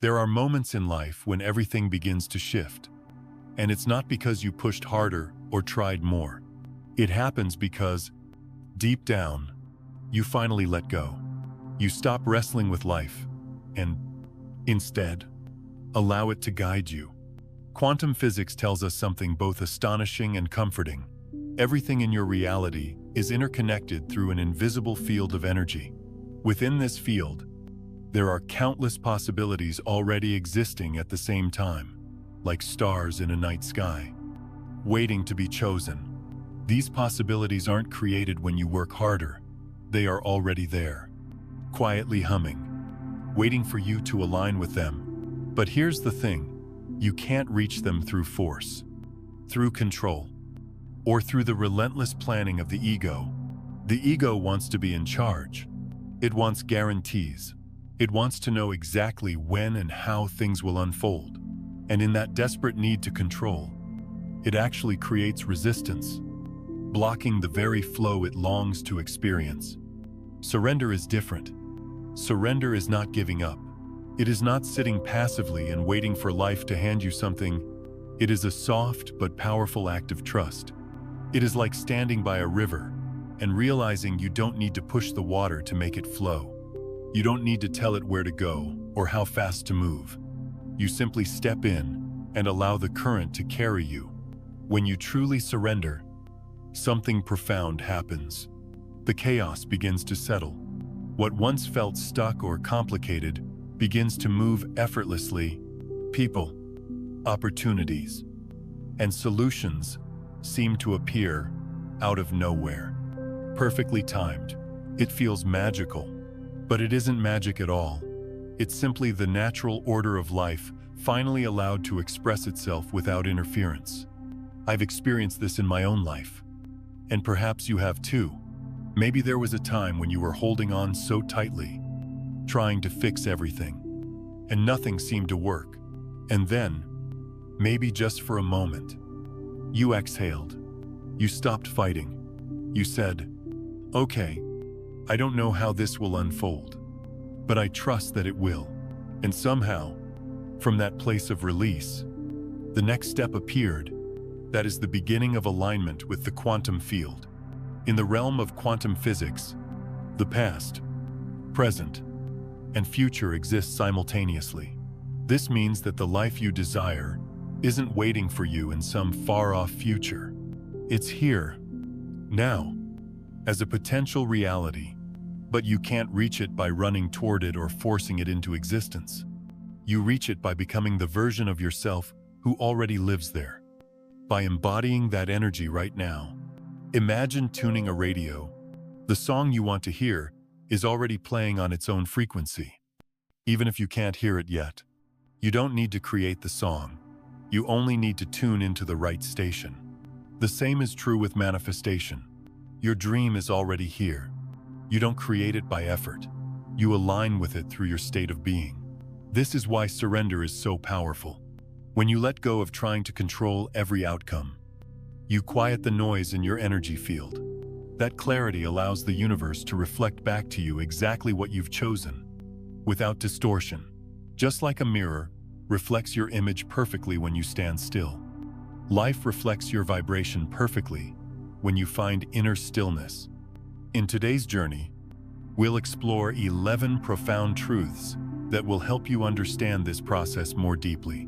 There are moments in life when everything begins to shift, and it's not because you pushed harder or tried more. It happens because, deep down, you finally let go. You stop wrestling with life and, instead, allow it to guide you. Quantum physics tells us something both astonishing and comforting. Everything in your reality is interconnected through an invisible field of energy. Within this field, there are countless possibilities already existing at the same time, like stars in a night sky, waiting to be chosen. These possibilities aren't created when you work harder. They are already there, quietly humming, waiting for you to align with them. But here's the thing, you can't reach them through force, through control, or through the relentless planning of the ego. The ego wants to be in charge. It wants guarantees. It wants to know exactly when and how things will unfold. And in that desperate need to control, it actually creates resistance, blocking the very flow it longs to experience. Surrender is different. Surrender is not giving up. It is not sitting passively and waiting for life to hand you something. It is a soft but powerful act of trust. It is like standing by a river and realizing you don't need to push the water to make it flow. You don't need to tell it where to go or how fast to move. You simply step in and allow the current to carry you. When you truly surrender, something profound happens. The chaos begins to settle. What once felt stuck or complicated begins to move effortlessly. People, opportunities, and solutions seem to appear out of nowhere. Perfectly timed. It feels magical, but it isn't magic at all. It's simply the natural order of life finally allowed to express itself without interference. I've experienced this in my own life, and perhaps you have too. Maybe there was a time when you were holding on so tightly, trying to fix everything, and nothing seemed to work. And then, maybe just for a moment, you exhaled. You stopped fighting. You said, "Okay, I don't know how this will unfold, but I trust that it will." And somehow, from that place of release, the next step appeared. That is the beginning of alignment with the quantum field. In the realm of quantum physics, the past, present, and future exist simultaneously. This means that the life you desire isn't waiting for you in some far-off future. It's here, now, as a potential reality, but you can't reach it by running toward it or forcing it into existence. You reach it by becoming the version of yourself who already lives there. By embodying that energy right now. Imagine tuning a radio. The song you want to hear is already playing on its own frequency. Even if you can't hear it yet, you don't need to create the song. You only need to tune into the right station. The same is true with manifestation. Your dream is already here. You don't create it by effort. You align with it through your state of being. This is why surrender is so powerful. When you let go of trying to control every outcome, you quiet the noise in your energy field. That clarity allows the universe to reflect back to you exactly what you've chosen, without distortion. Just like a mirror reflects your image perfectly when you stand still. Life reflects your vibration perfectly when you find inner stillness. In today's journey, we'll explore 11 profound truths that will help you understand this process more deeply.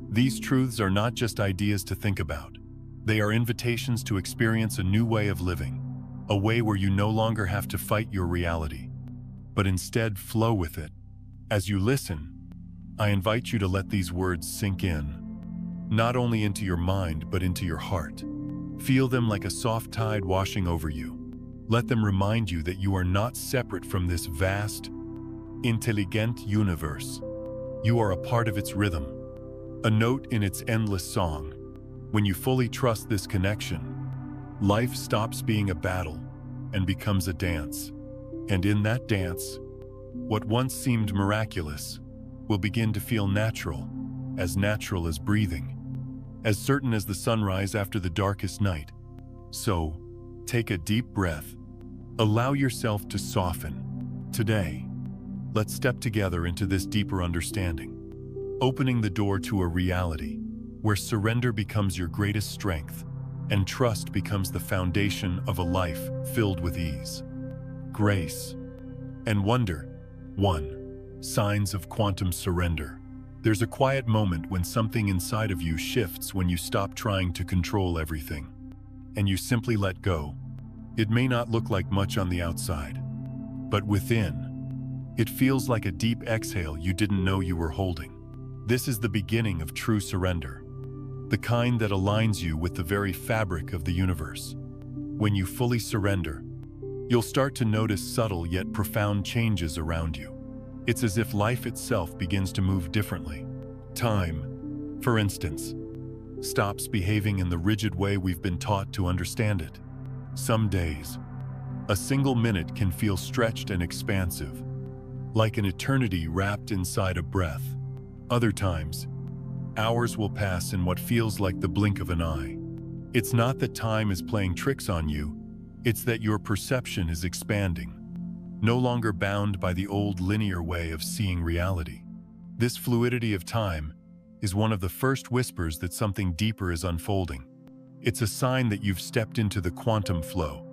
These truths are not just ideas to think about. They are invitations to experience a new way of living, a way where you no longer have to fight your reality, but instead flow with it. As you listen, I invite you to let these words sink in, not only into your mind, but into your heart. Feel them like a soft tide washing over you. Let them remind you that you are not separate from this vast, intelligent universe. You are a part of its rhythm, a note in its endless song. When you fully trust this connection, life stops being a battle and becomes a dance. And in that dance, what once seemed miraculous will begin to feel natural as breathing, as certain as the sunrise after the darkest night. So, take a deep breath. Allow yourself to soften. Today, let's step together into this deeper understanding. opening the door to a reality where surrender becomes your greatest strength and trust becomes the foundation of a life filled with ease, grace, and wonder. 1. Signs of quantum surrender. There's a quiet moment when something inside of you shifts when you stop trying to control everything, and you simply let go. It may not look like much on the outside, but within, it feels like a deep exhale you didn't know you were holding. This is the beginning of true surrender, the kind that aligns you with the very fabric of the universe. When you fully surrender, you'll start to notice subtle yet profound changes around you. It's as if life itself begins to move differently. Time, for instance, stops behaving in the rigid way we've been taught to understand it. Some days, a single minute can feel stretched and expansive, like an eternity wrapped inside a breath. Other times, hours will pass in what feels like the blink of an eye. It's not that time is playing tricks on you, it's that your perception is expanding, no longer bound by the old linear way of seeing reality. This fluidity of time is one of the first whispers that something deeper is unfolding. It's a sign that you've stepped into the quantum flow,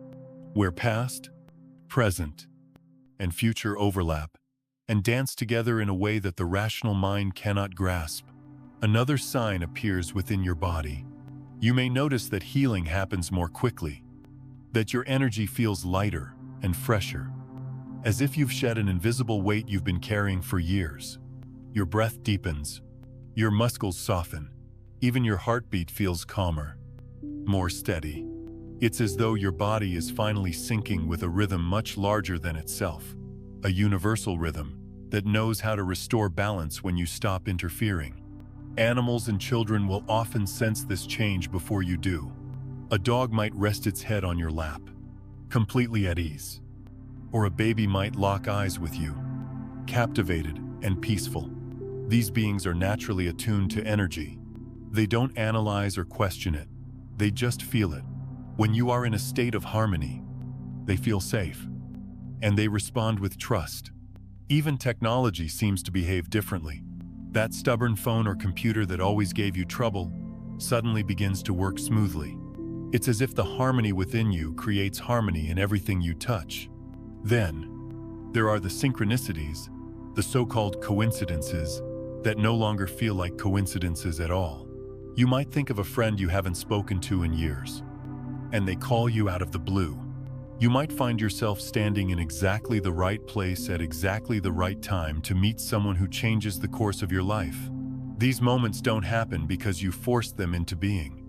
where past, present, and future overlap and dance together in a way that the rational mind cannot grasp. Another sign appears within your body. You may notice that healing happens more quickly, that your energy feels lighter and fresher, as if you've shed an invisible weight you've been carrying for years. Your breath deepens, your muscles soften, even your heartbeat feels calmer, more steady. It's as though your body is finally syncing with a rhythm much larger than itself, a universal rhythm that knows how to restore balance when you stop interfering. Animals and children will often sense this change before you do. A dog might rest its head on your lap, completely at ease. Or a baby might lock eyes with you, captivated and peaceful. These beings are naturally attuned to energy. They don't analyze or question it. They just feel it. When you are in a state of harmony, they feel safe, and they respond with trust. Even technology seems to behave differently. That stubborn phone or computer that always gave you trouble suddenly begins to work smoothly. It's as if the harmony within you creates harmony in everything you touch. Then, there are the synchronicities, the so-called coincidences, that no longer feel like coincidences at all. You might think of a friend you haven't spoken to in years, and they call you out of the blue. You might find yourself standing in exactly the right place at exactly the right time to meet someone who changes the course of your life. These moments don't happen because you forced them into being.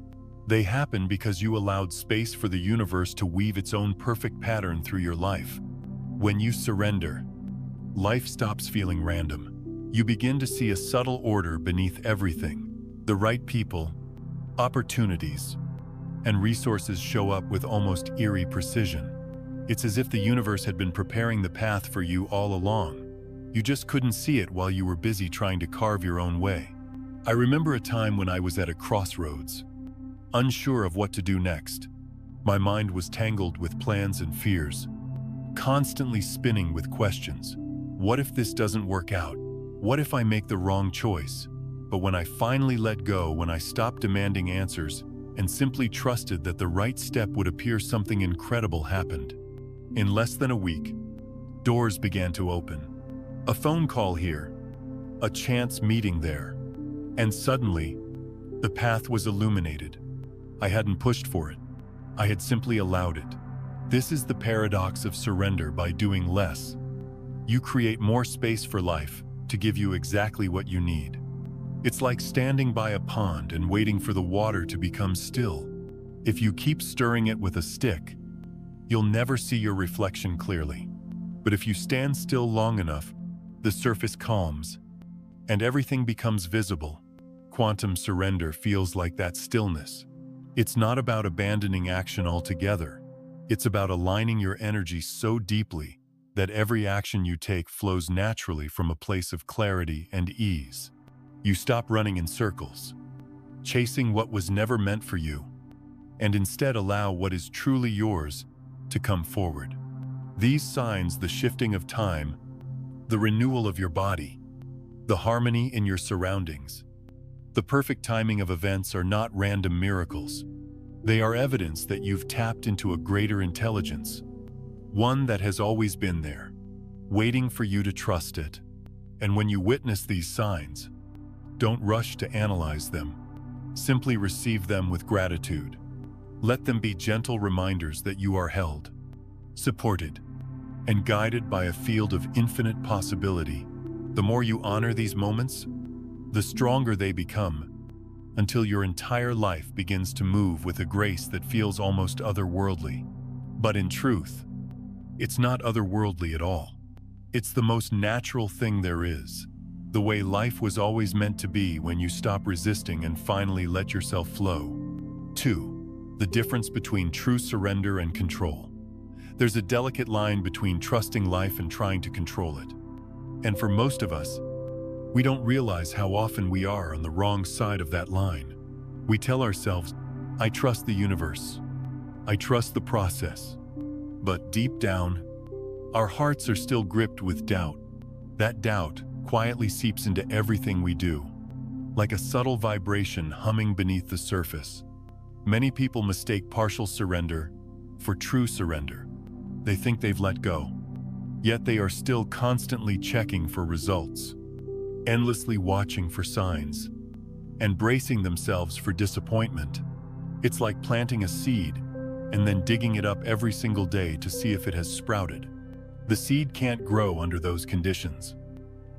They happen because you allowed space for the universe to weave its own perfect pattern through your life. When you surrender, life stops feeling random. You begin to see a subtle order beneath everything. The right people, opportunities, and resources show up with almost eerie precision. It's as if the universe had been preparing the path for you all along. You just couldn't see it while you were busy trying to carve your own way. I remember a time when I was at a crossroads, unsure of what to do next. My mind was tangled with plans and fears, constantly spinning with questions. What if this doesn't work out? What if I make the wrong choice? But when I finally let go, when I stopped demanding answers and simply trusted that the right step would appear, something incredible happened. In less than a week, doors began to open. A phone call here, a chance meeting there, and suddenly, the path was illuminated. I hadn't pushed for it. I had simply allowed it. This is the paradox of surrender. By doing less, you create more space for life to give you exactly what you need. It's like standing by a pond and waiting for the water to become still. If you keep stirring it with a stick, you'll never see your reflection clearly. But if you stand still long enough, the surface calms, and everything becomes visible. Quantum surrender feels like that stillness. It's not about abandoning action altogether. It's about aligning your energy so deeply that every action you take flows naturally from a place of clarity and ease. You stop running in circles, chasing what was never meant for you, and instead allow what is truly yours to come forward. These signs, the shifting of time, the renewal of your body, the harmony in your surroundings. The perfect timing of events are not random miracles. They are evidence that you've tapped into a greater intelligence, one that has always been there, waiting for you to trust it. And when you witness these signs, don't rush to analyze them. Simply receive them with gratitude. Let them be gentle reminders that you are held, supported, and guided by a field of infinite possibility. The more you honor these moments, the stronger they become, until your entire life begins to move with a grace that feels almost otherworldly. But in truth, it's not otherworldly at all. It's the most natural thing there is, the way life was always meant to be when you stop resisting and finally let yourself flow. 2. The difference between true surrender and control. There's a delicate line between trusting life and trying to control it. And for most of us, we don't realize how often we are on the wrong side of that line. We tell ourselves, I trust the universe. I trust the process. But deep down, our hearts are still gripped with doubt. That doubt quietly seeps into everything we do, like a subtle vibration humming beneath the surface. Many people mistake partial surrender for true surrender. They think they've let go, yet they are still constantly checking for results, endlessly watching for signs, and bracing themselves for disappointment. It's like planting a seed and then digging it up every single day to see if it has sprouted. The seed can't grow under those conditions.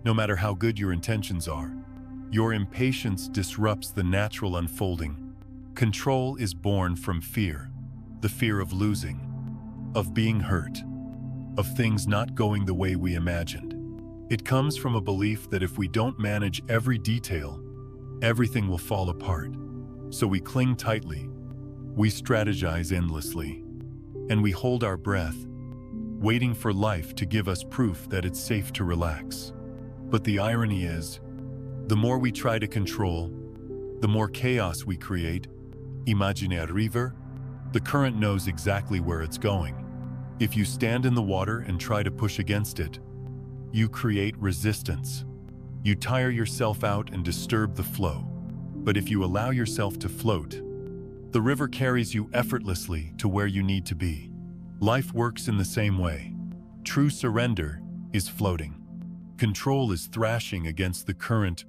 No matter how good your intentions are, your impatience disrupts the natural unfolding. Control is born from fear, the fear of losing, of being hurt, of things not going the way we imagined. It comes from a belief that if we don't manage every detail, everything will fall apart. So we cling tightly, we strategize endlessly, and we hold our breath, waiting for life to give us proof that it's safe to relax. But the irony is, the more we try to control, the more chaos we create. Imagine a river. The current knows exactly where it's going. If you stand in the water and try to push against it, you create resistance. You tire yourself out and disturb the flow. But if you allow yourself to float, the river carries you effortlessly to where you need to be. Life works in the same way. True surrender is floating. Control is thrashing against the current,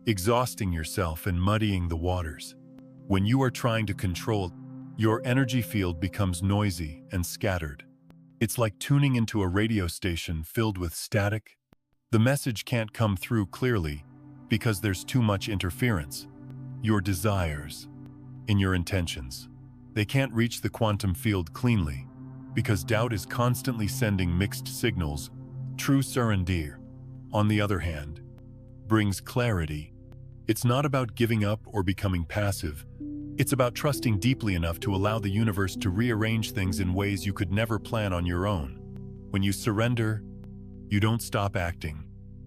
exhausting yourself and muddying the waters. When you are trying to control, your energy field becomes noisy and scattered. It's like tuning into a radio station filled with static. The message can't come through clearly because there's too much interference. Your desires and your intentions, they can't reach the quantum field cleanly because doubt is constantly sending mixed signals. True surrender, on the other hand, brings clarity. It's not about giving up or becoming passive. It's about trusting deeply enough to allow the universe to rearrange things in ways you could never plan on your own. When you surrender, you don't stop acting.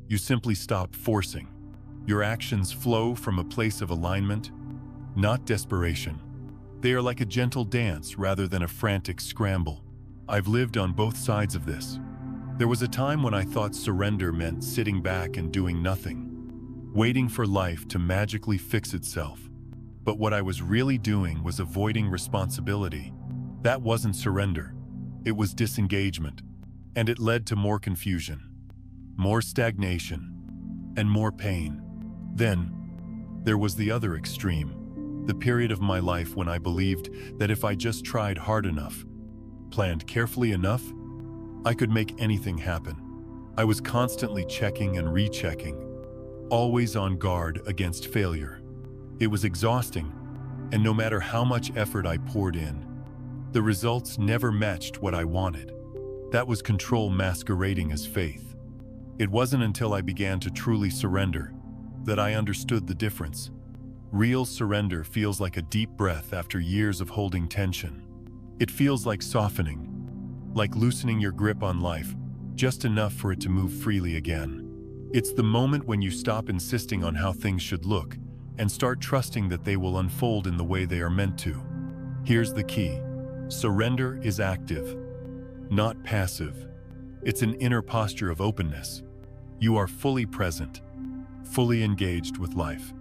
You simply stop forcing. Your actions flow from a place of alignment, not desperation. They are like a gentle dance rather than a frantic scramble. I've lived on both sides of this. There was a time when I thought surrender meant sitting back and doing nothing, waiting for life to magically fix itself. But what I was really doing was avoiding responsibility. That wasn't surrender. It was disengagement. And it led to more confusion, more stagnation, and more pain. Then, there was the other extreme, the period of my life when I believed that if I just tried hard enough, planned carefully enough, I could make anything happen. I was constantly checking and rechecking, always on guard against failure. It was exhausting, and no matter how much effort I poured in, the results never matched what I wanted. That was control masquerading as faith. It wasn't until I began to truly surrender that I understood the difference. Real surrender feels like a deep breath after years of holding tension. It feels like softening, like loosening your grip on life, just enough for it to move freely again. It's the moment when you stop insisting on how things should look and start trusting that they will unfold in the way they are meant to. Here's the key. Surrender is active, not passive. It's an inner posture of openness. You are fully present, fully engaged with life.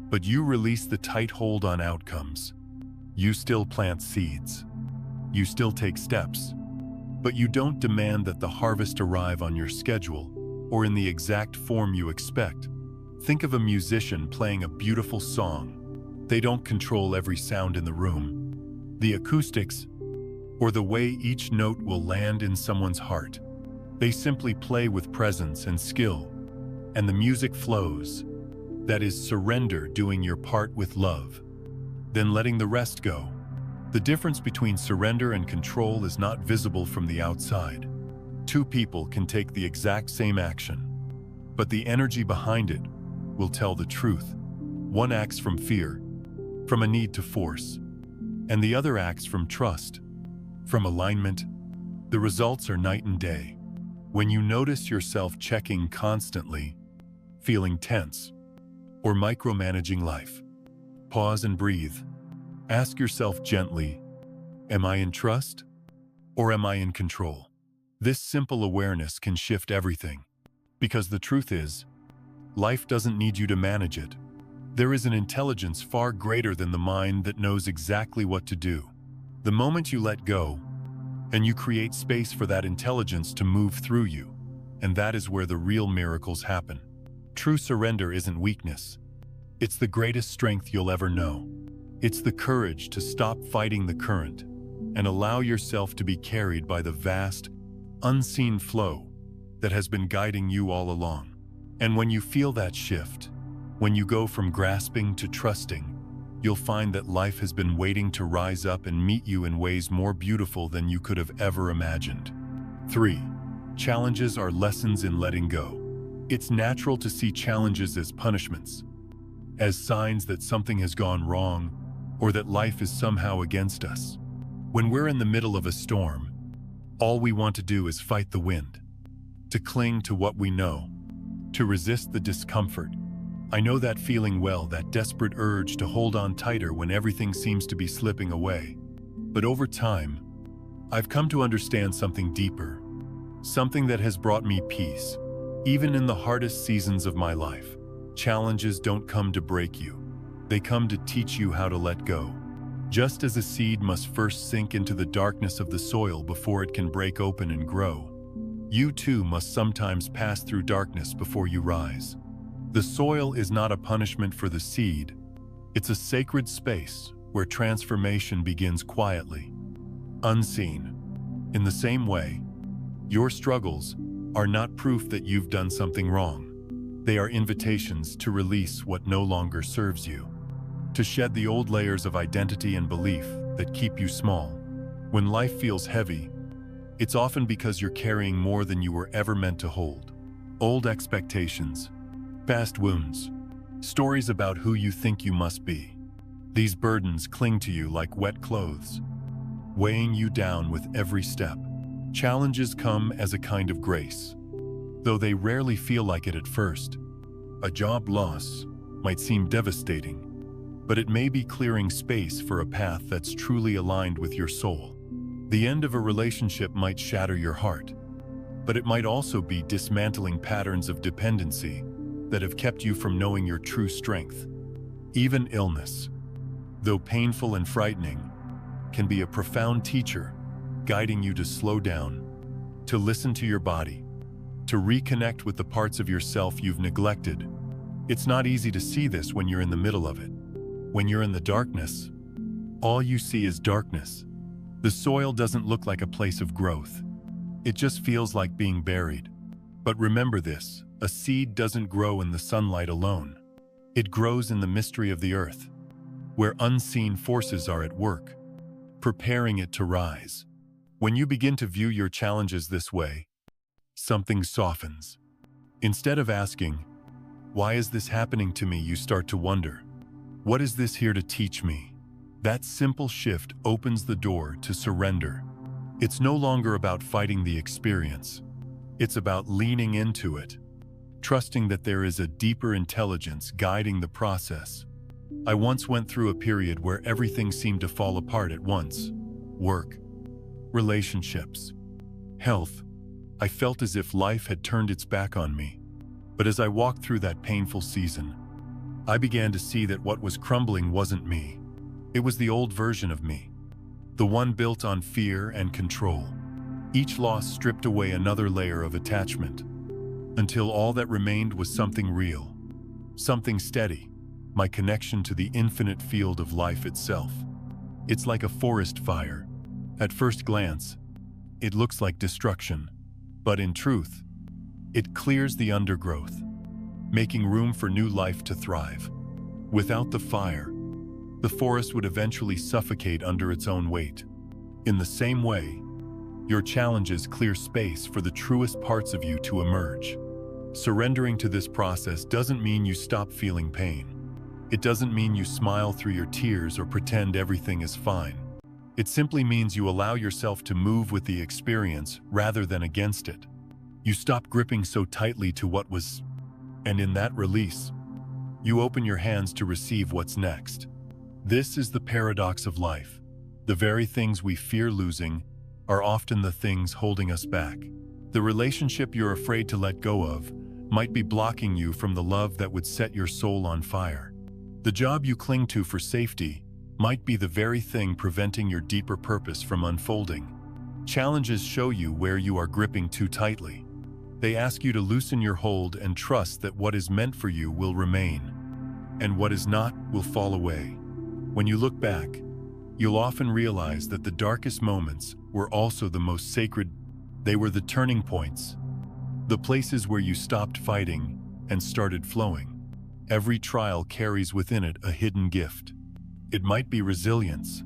But you release the tight hold on outcomes. You still plant seeds. You still take steps. But you don't demand that the harvest arrive on your schedule or in the exact form you expect. Think of a musician playing a beautiful song. They don't control every sound in the room, the acoustics, or the way each note will land in someone's heart. They simply play with presence and skill, and the music flows. That is surrender, doing your part with love, then letting the rest go. The difference between surrender and control is not visible from the outside. Two people can take the exact same action, but the energy behind it will tell the truth. One acts from fear, from a need to force, and the other acts from trust, from alignment. The results are night and day. When you notice yourself checking constantly, feeling tense, or micromanaging life, pause and breathe. Ask yourself gently, am I in trust or am I in control? This simple awareness can shift everything, because the truth is, life doesn't need you to manage it. There is an intelligence far greater than the mind that knows exactly what to do. The moment you let go, and you create space for that intelligence to move through you, and that is where the real miracles happen. True surrender isn't weakness. It's the greatest strength you'll ever know. It's the courage to stop fighting the current and allow yourself to be carried by the vast, unseen flow that has been guiding you all along. And when you feel that shift, when you go from grasping to trusting, you'll find that life has been waiting to rise up and meet you in ways more beautiful than you could have ever imagined. 3. Challenges are lessons in letting go. It's natural to see challenges as punishments, as signs that something has gone wrong or that life is somehow against us. When we're in the middle of a storm, all we want to do is fight the wind, to cling to what we know, to resist the discomfort. I know that feeling well, that desperate urge to hold on tighter when everything seems to be slipping away. But over time, I've come to understand something deeper, something that has brought me peace. Even in the hardest seasons of my life, challenges don't come to break you. They come to teach you how to let go. Just as a seed must first sink into the darkness of the soil before it can break open and grow, you too must sometimes pass through darkness before you rise. The soil is not a punishment for the seed. It's a sacred space where transformation begins quietly, unseen. In the same way, your struggles are not proof that you've done something wrong. They are invitations to release what no longer serves you, to shed the old layers of identity and belief that keep you small. When life feels heavy, it's often because you're carrying more than you were ever meant to hold. Old expectations, past wounds, stories about who you think you must be. These burdens cling to you like wet clothes, weighing you down with every step. Challenges come as a kind of grace, though they rarely feel like it at first. A job loss might seem devastating, but it may be clearing space for a path that's truly aligned with your soul. The end of a relationship might shatter your heart, but it might also be dismantling patterns of dependency that have kept you from knowing your true strength. Even illness, though painful and frightening, can be a profound teacher, guiding you to slow down, to listen to your body, to reconnect with the parts of yourself you've neglected. It's not easy to see this when you're in the middle of it. When you're in the darkness, all you see is darkness. The soil doesn't look like a place of growth. It just feels like being buried. But remember this, a seed doesn't grow in the sunlight alone. It grows in the mystery of the earth, where unseen forces are at work, preparing it to rise. When you begin to view your challenges this way, something softens. Instead of asking, "Why is this happening to me?" you start to wonder, "What is this here to teach me?" That simple shift opens the door to surrender. It's no longer about fighting the experience. It's about leaning into it, trusting that there is a deeper intelligence guiding the process. I once went through a period where everything seemed to fall apart at once. Work, relationships, health. I felt as if life had turned its back on me. But as I walked through that painful season, I began to see that what was crumbling wasn't me. It was the old version of me, the one built on fear and control. Each loss stripped away another layer of attachment, until all that remained was something real, something steady, my connection to the infinite field of life itself. It's like a forest fire. At first glance, it looks like destruction, but in truth, it clears the undergrowth, making room for new life to thrive. Without the fire, the forest would eventually suffocate under its own weight. In the same way, your challenges clear space for the truest parts of you to emerge. Surrendering to this process doesn't mean you stop feeling pain. It doesn't mean you smile through your tears or pretend everything is fine. It simply means you allow yourself to move with the experience rather than against it. You stop gripping so tightly to what was, and in that release, you open your hands to receive what's next. This is the paradox of life. The very things we fear losing are often the things holding us back. The relationship you're afraid to let go of might be blocking you from the love that would set your soul on fire. The job you cling to for safety might be the very thing preventing your deeper purpose from unfolding. Challenges show you where you are gripping too tightly. They ask you to loosen your hold and trust that what is meant for you will remain, and what is not will fall away. When you look back, you'll often realize that the darkest moments were also the most sacred. They were the turning points, the places where you stopped fighting and started flowing. Every trial carries within it a hidden gift. It might be resilience.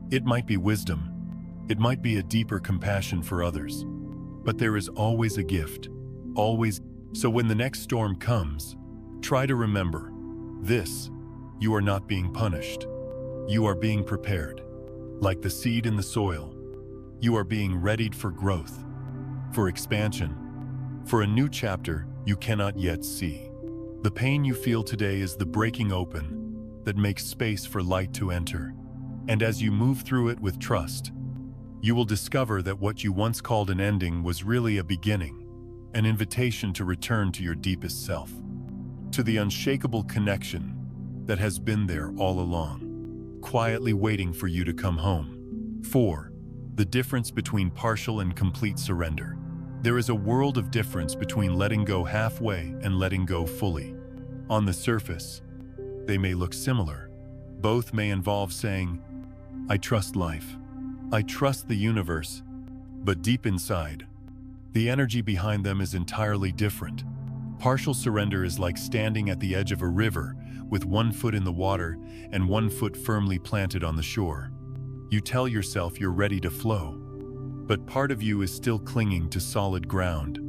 It might be wisdom. It might be a deeper compassion for others. But there is always a gift, always. So when the next storm comes, try to remember this: you are not being punished. You are being prepared. Like the seed in the soil, you are being readied for growth, for expansion, for a new chapter you cannot yet see. The pain you feel today is the breaking open that makes space for light to enter. And as you move through it with trust, you will discover that what you once called an ending was really a beginning, an invitation to return to your deepest self, to the unshakable connection that has been there all along, quietly waiting for you to come home. 4. The difference between partial and complete surrender. There is a world of difference between letting go halfway and letting go fully. On the surface, they may look similar. Both may involve saying, "I trust life. I trust the universe," but deep inside, the energy behind them is entirely different. Partial surrender is like standing at the edge of a river with one foot in the water and one foot firmly planted on the shore. You tell yourself you're ready to flow, but part of you is still clinging to solid ground,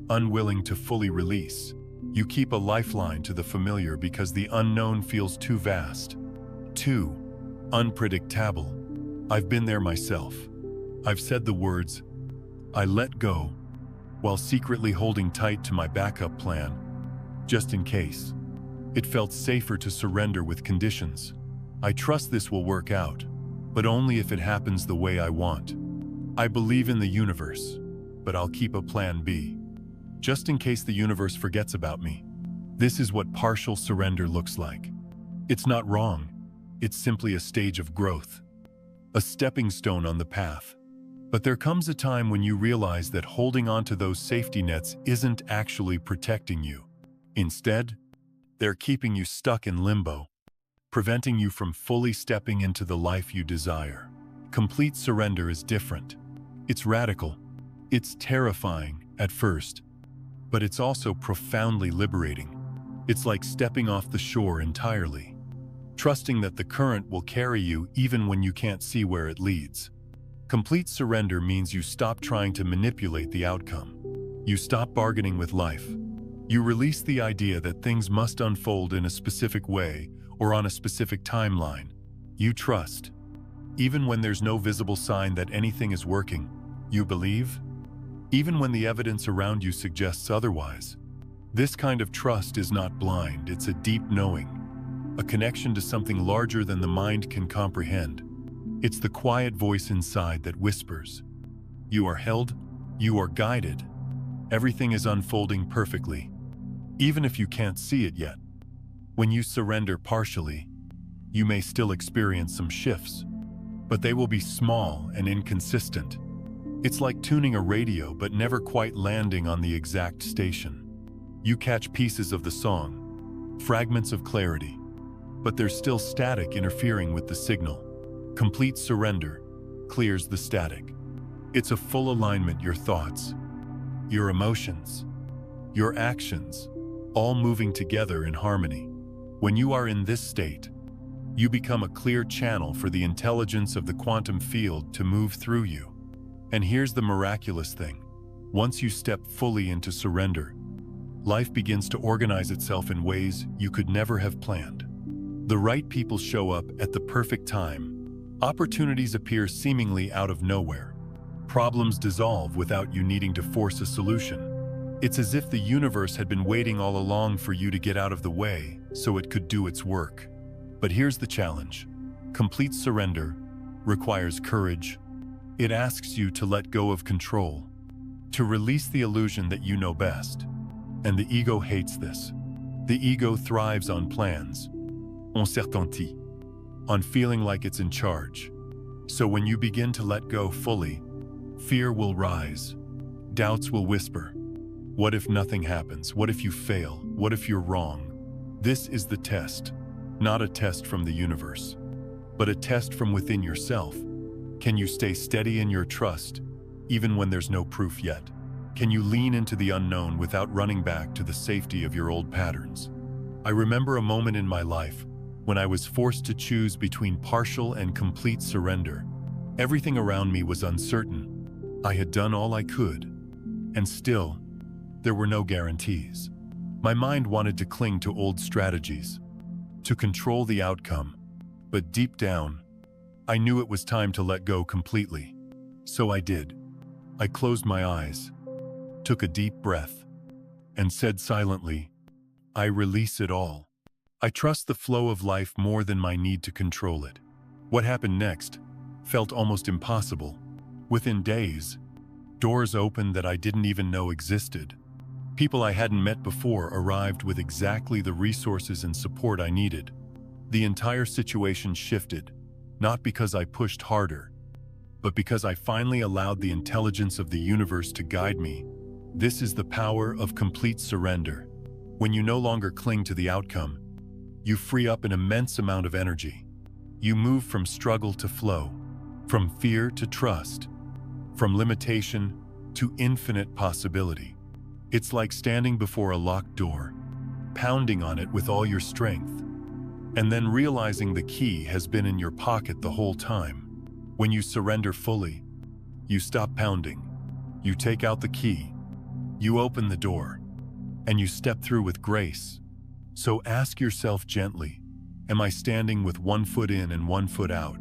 unwilling to fully release. You keep a lifeline to the familiar because the unknown feels too vast. 2. Unpredictable. I've been there myself. I've said the words, "I let go," while secretly holding tight to my backup plan, just in case. It felt safer to surrender with conditions. I trust this will work out, but only if it happens the way I want. I believe in the universe, but I'll keep a plan B, just in case the universe forgets about me. This is what partial surrender looks like. It's not wrong. It's simply a stage of growth, a stepping stone on the path. But there comes a time when you realize that holding on to those safety nets isn't actually protecting you. Instead, they're keeping you stuck in limbo, preventing you from fully stepping into the life you desire. Complete surrender is different. It's radical. It's terrifying at first, but it's also profoundly liberating. It's like stepping off the shore entirely, trusting that the current will carry you even when you can't see where it leads. Complete surrender means you stop trying to manipulate the outcome. You stop bargaining with life. You release the idea that things must unfold in a specific way or on a specific timeline. You trust. Even when there's no visible sign that anything is working, you believe. Even when the evidence around you suggests otherwise. This kind of trust is not blind, it's a deep knowing, a connection to something larger than the mind can comprehend. It's the quiet voice inside that whispers, "You are held, you are guided, everything is unfolding perfectly." even if you can't see it yet. When you surrender partially, you may still experience some shifts, but they will be small and inconsistent. It's like tuning a radio but never quite landing on the exact station. You catch pieces of the song, fragments of clarity, but there's still static interfering with the signal. Complete surrender clears the static. It's a full alignment, your thoughts, your emotions, your actions, all moving together in harmony. When you are in this state, you become a clear channel for the intelligence of the quantum field to move through you. And here's the miraculous thing. Once you step fully into surrender, life begins to organize itself in ways you could never have planned. The right people show up at the perfect time. Opportunities appear seemingly out of nowhere. Problems dissolve without you needing to force a solution. It's as if the universe had been waiting all along for you to get out of the way so it could do its work. But here's the challenge. Complete surrender requires courage. It asks you to let go of control, to release the illusion that you know best. And the ego hates this. The ego thrives on plans, on certainty, on feeling like it's in charge. So when you begin to let go fully, fear will rise, doubts will whisper. What if nothing happens? What if you fail? What if you're wrong? This is the test, not a test from the universe, but a test from within yourself. Can you stay steady in your trust, even when there's no proof yet? Can you lean into the unknown without running back to the safety of your old patterns? I remember a moment in my life when I was forced to choose between partial and complete surrender. Everything around me was uncertain. I had done all I could, and still, there were no guarantees. My mind wanted to cling to old strategies, to control the outcome, but deep down, I knew it was time to let go completely. So I did. I closed my eyes, took a deep breath, and said silently, I release it all. I trust the flow of life more than my need to control it. What happened next felt almost impossible. Within days, doors opened that I didn't even know existed. People I hadn't met before arrived with exactly the resources and support I needed. The entire situation shifted, not because I pushed harder, but because I finally allowed the intelligence of the universe to guide me. This is the power of complete surrender. When you no longer cling to the outcome, you free up an immense amount of energy. You move from struggle to flow, from fear to trust, from limitation to infinite possibility. It's like standing before a locked door, pounding on it with all your strength, and then realizing the key has been in your pocket the whole time. When you surrender fully, you stop pounding, you take out the key, you open the door, and you step through with grace. So ask yourself gently, am I standing with one foot in and one foot out?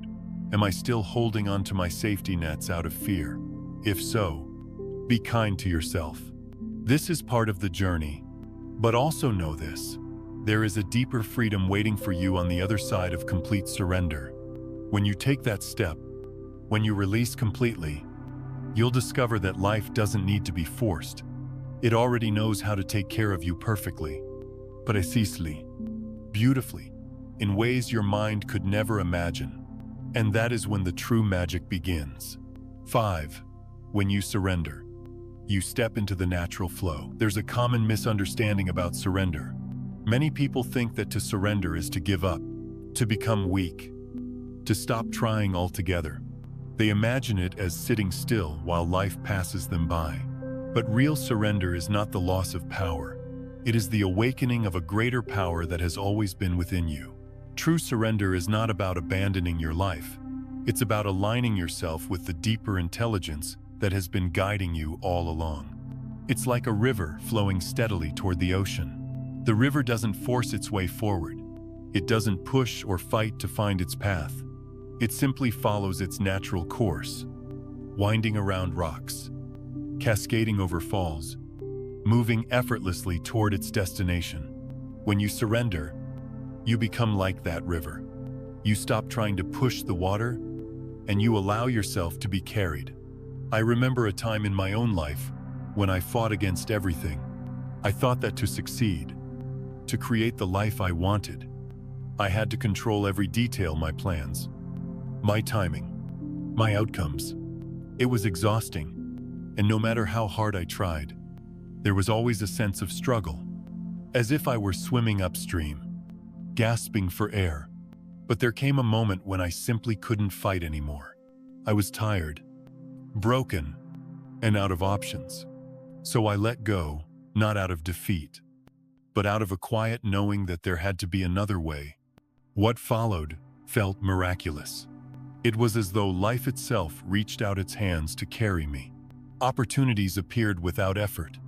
Am I still holding on to my safety nets out of fear? If so, be kind to yourself. This is part of the journey, but also know this. There is a deeper freedom waiting for you on the other side of complete surrender. When you take that step, when you release completely, you'll discover that life doesn't need to be forced. It already knows how to take care of you perfectly, precisely, beautifully, in ways your mind could never imagine. And that is when the true magic begins. 5. When you surrender, you step into the natural flow. There's a common misunderstanding about surrender. Many people think that to surrender is to give up, to become weak, to stop trying altogether. They imagine it as sitting still while life passes them by. But real surrender is not the loss of power. It is the awakening of a greater power that has always been within you. True surrender is not about abandoning your life. It's about aligning yourself with the deeper intelligence that has been guiding you all along. It's like a river flowing steadily toward the ocean. The river doesn't force its way forward. It doesn't push or fight to find its path. It simply follows its natural course, winding around rocks, cascading over falls, moving effortlessly toward its destination. When you surrender, you become like that river. You stop trying to push the water, and you allow yourself to be carried. I remember a time in my own life when I fought against everything. I thought that to succeed, to create the life I wanted, I had to control every detail, my plans, my timing, my outcomes. It was exhausting, and no matter how hard I tried, there was always a sense of struggle, as if I were swimming upstream, gasping for air. But there came a moment when I simply couldn't fight anymore. I was tired, broken, and out of options. So I let go, not out of defeat, but out of a quiet knowing that there had to be another way. What followed felt miraculous. It was as though life itself reached out its hands to carry me. Opportunities appeared without effort.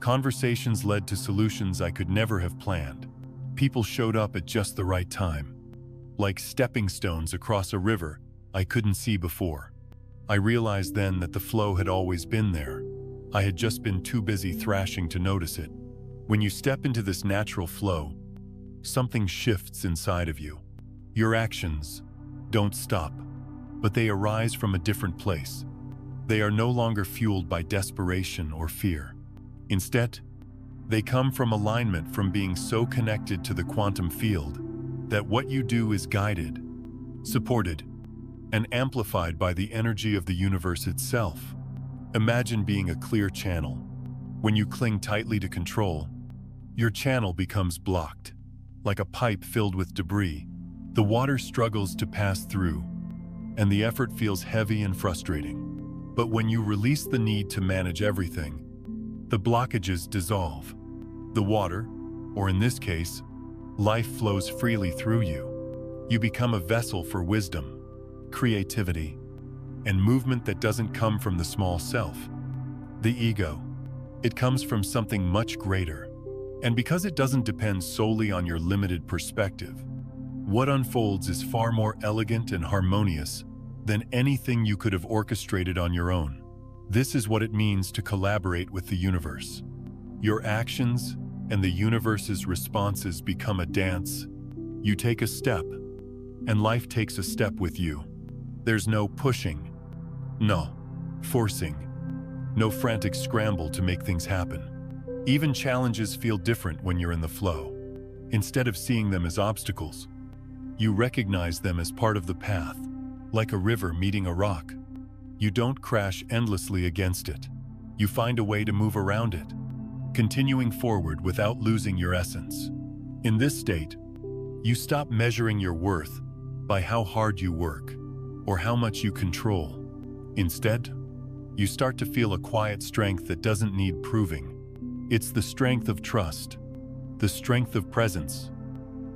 Conversations led to solutions I could never have planned. People showed up at just the right time, like stepping stones across a river I couldn't see before. I realized then that the flow had always been there. I had just been too busy thrashing to notice it. When you step into this natural flow, something shifts inside of you. Your actions don't stop, but they arise from a different place. They are no longer fueled by desperation or fear. Instead, they come from alignment, from being so connected to the quantum field that what you do is guided, supported, and amplified by the energy of the universe itself. Imagine being a clear channel. When you cling tightly to control, your channel becomes blocked. Like a pipe filled with debris, the water struggles to pass through, and the effort feels heavy and frustrating. But when you release the need to manage everything, the blockages dissolve. The water, or in this case, life, flows freely through you. You become a vessel for wisdom, creativity, and movement that doesn't come from the small self, the ego. It comes from something much greater. And because it doesn't depend solely on your limited perspective, what unfolds is far more elegant and harmonious than anything you could have orchestrated on your own. This is what it means to collaborate with the universe. Your actions and the universe's responses become a dance. You take a step, and life takes a step with you. There's no pushing, no forcing, no frantic scramble to make things happen. Even challenges feel different when you're in the flow. Instead of seeing them as obstacles, you recognize them as part of the path, like a river meeting a rock. You don't crash endlessly against it. You find a way to move around it, continuing forward without losing your essence. In this state, you stop measuring your worth by how hard you work or how much you control. Instead, you start to feel a quiet strength that doesn't need proving. It's the strength of trust, the strength of presence,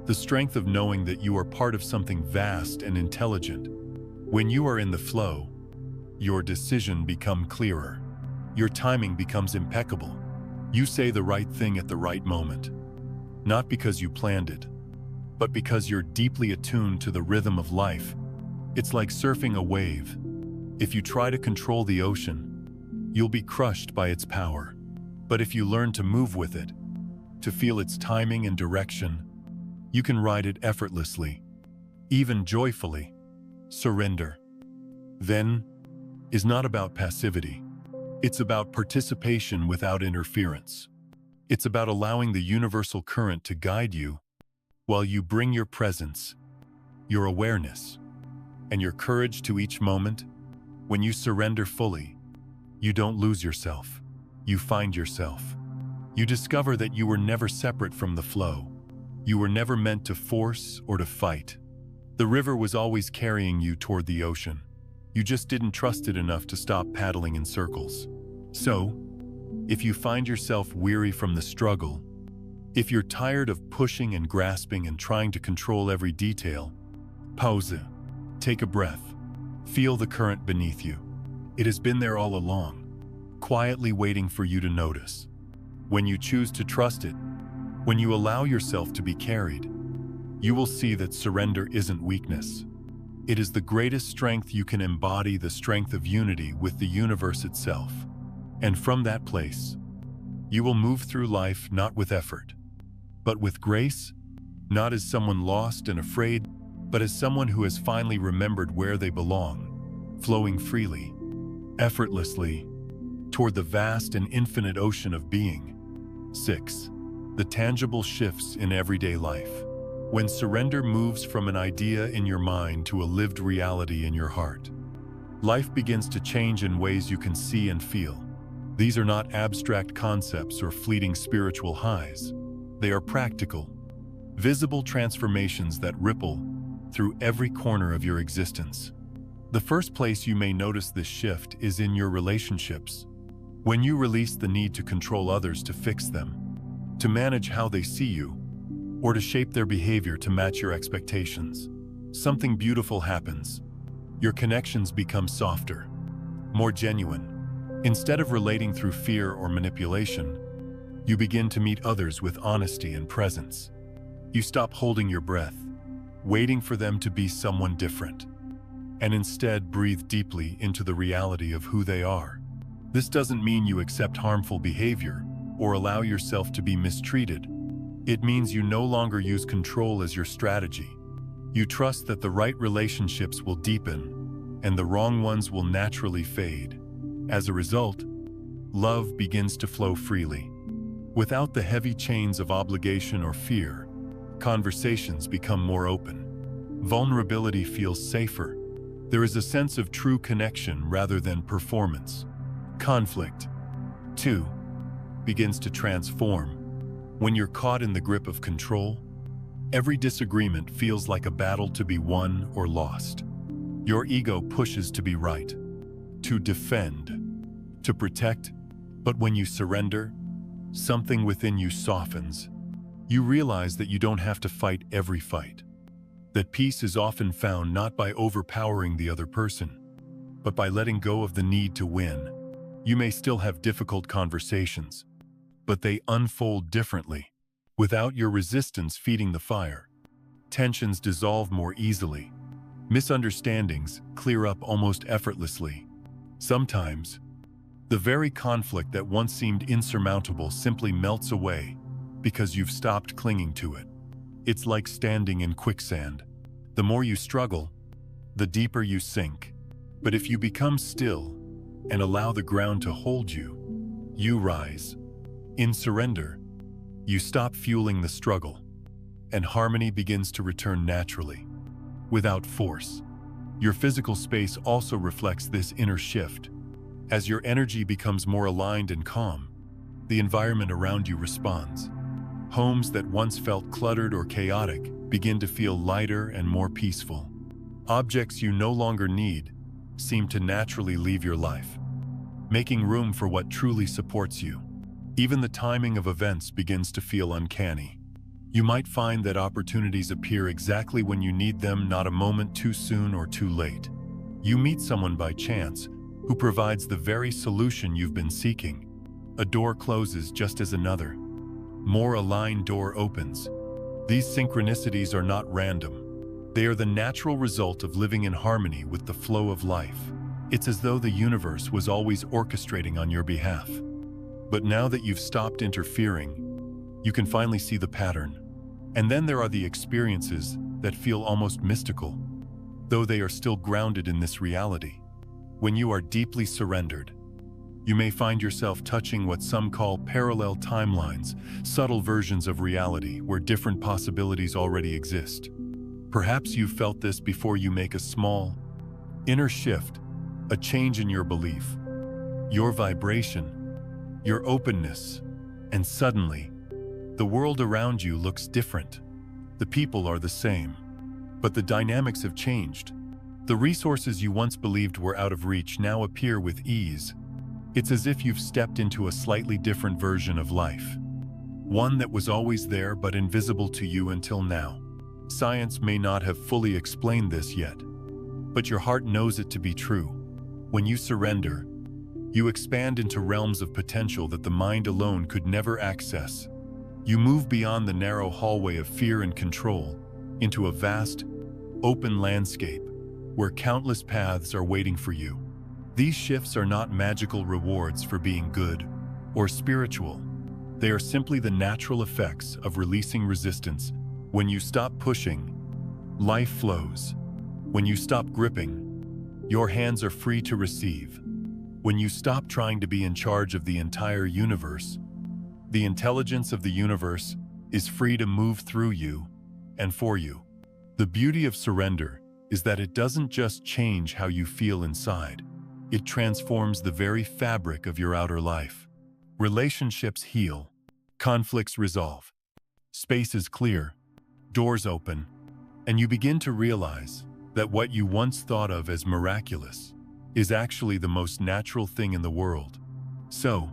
the strength of knowing that you are part of something vast and intelligent. When you are in the flow, your decisions become clearer. Your timing becomes impeccable. You say the right thing at the right moment, not because you planned it, but because you're deeply attuned to the rhythm of life. It's like surfing a wave. If you try to control the ocean, you'll be crushed by its power. But if you learn to move with it, to feel its timing and direction, you can ride it effortlessly, even joyfully. Surrender, then, is not about passivity. It's about participation without interference. It's about allowing the universal current to guide you while you bring your presence, your awareness, and your courage to each moment. When you surrender fully, you don't lose yourself. You find yourself. You discover that you were never separate from the flow. You were never meant to force or to fight. The river was always carrying you toward the ocean. You just didn't trust it enough to stop paddling in circles. So, if you find yourself weary from the struggle, if you're tired of pushing and grasping and trying to control every detail, pause, take a breath, feel the current beneath you. It has been there all along, quietly waiting for you to notice. When you choose to trust it, when you allow yourself to be carried, you will see that surrender isn't weakness. It is the greatest strength you can embody, the strength of unity with the universe itself. And from that place, you will move through life not with effort, but with grace, not as someone lost and afraid, but as someone who has finally remembered where they belong, flowing freely, effortlessly, toward the vast and infinite ocean of being. 6. The tangible shifts in everyday life. When surrender moves from an idea in your mind to a lived reality in your heart, life begins to change in ways you can see and feel. These are not abstract concepts or fleeting spiritual highs. They are practical, visible transformations that ripple through every corner of your existence. The first place you may notice this shift is in your relationships. When you release the need to control others to fix them, to manage how they see you, or to shape their behavior to match your expectations, something beautiful happens. Your connections become softer, more genuine. Instead of relating through fear or manipulation, you begin to meet others with honesty and presence. You stop holding your breath, waiting for them to be someone different, and instead breathe deeply into the reality of who they are. This doesn't mean you accept harmful behavior or allow yourself to be mistreated. It means you no longer use control as your strategy. You trust that the right relationships will deepen and the wrong ones will naturally fade. As a result, love begins to flow freely. Without the heavy chains of obligation or fear, conversations become more open. Vulnerability feels safer. There is a sense of true connection rather than performance. Conflict, 2, begins to transform. When you're caught in the grip of control, every disagreement feels like a battle to be won or lost. Your ego pushes to be right, to defend, to protect, but when you surrender, something within you softens. You realize that you don't have to fight every fight, that peace is often found not by overpowering the other person, but by letting go of the need to win. You may still have difficult conversations, but they unfold differently. Without your resistance feeding the fire, tensions dissolve more easily. Misunderstandings clear up almost effortlessly. Sometimes, the very conflict that once seemed insurmountable simply melts away because you've stopped clinging to it. It's like standing in quicksand. The more you struggle, the deeper you sink. But if you become still and allow the ground to hold you, you rise. In surrender, you stop fueling the struggle, and harmony begins to return naturally, without force. Your physical space also reflects this inner shift. As your energy becomes more aligned and calm, the environment around you responds. Homes that once felt cluttered or chaotic begin to feel lighter and more peaceful. Objects you no longer need seem to naturally leave your life, making room for what truly supports you. Even the timing of events begins to feel uncanny. You might find that opportunities appear exactly when you need them, not a moment too soon or too late. You meet someone by chance who provides the very solution you've been seeking. A door closes just as another. More aligned door opens. These synchronicities are not random. They are the natural result of living in harmony with the flow of life. It's as though the universe was always orchestrating on your behalf. But now that you've stopped interfering, you can finally see the pattern. And then there are the experiences that feel almost mystical, though they are still grounded in this reality. When you are deeply surrendered, you may find yourself touching what some call parallel timelines, subtle versions of reality where different possibilities already exist. Perhaps you've felt this before. You make a small, inner shift, a change in your belief, your vibration, your openness, and suddenly, the world around you looks different. The people are the same, but the dynamics have changed. The resources you once believed were out of reach now appear with ease. It's as if you've stepped into a slightly different version of life, one that was always there but invisible to you until now. Science may not have fully explained this yet, but your heart knows it to be true. When you surrender, you expand into realms of potential that the mind alone could never access. You move beyond the narrow hallway of fear and control into a vast, open landscape where countless paths are waiting for you. These shifts are not magical rewards for being good or spiritual. They are simply the natural effects of releasing resistance. When you stop pushing, life flows. When you stop gripping, your hands are free to receive. When you stop trying to be in charge of the entire universe, The intelligence of the universe is free to move through you and for you. The beauty of surrender is that it doesn't just change how you feel inside. It transforms the very fabric of your outer life. Relationships heal, conflicts resolve, spaces clear, doors open, and you begin to realize that what you once thought of as miraculous is actually the most natural thing in the world. So,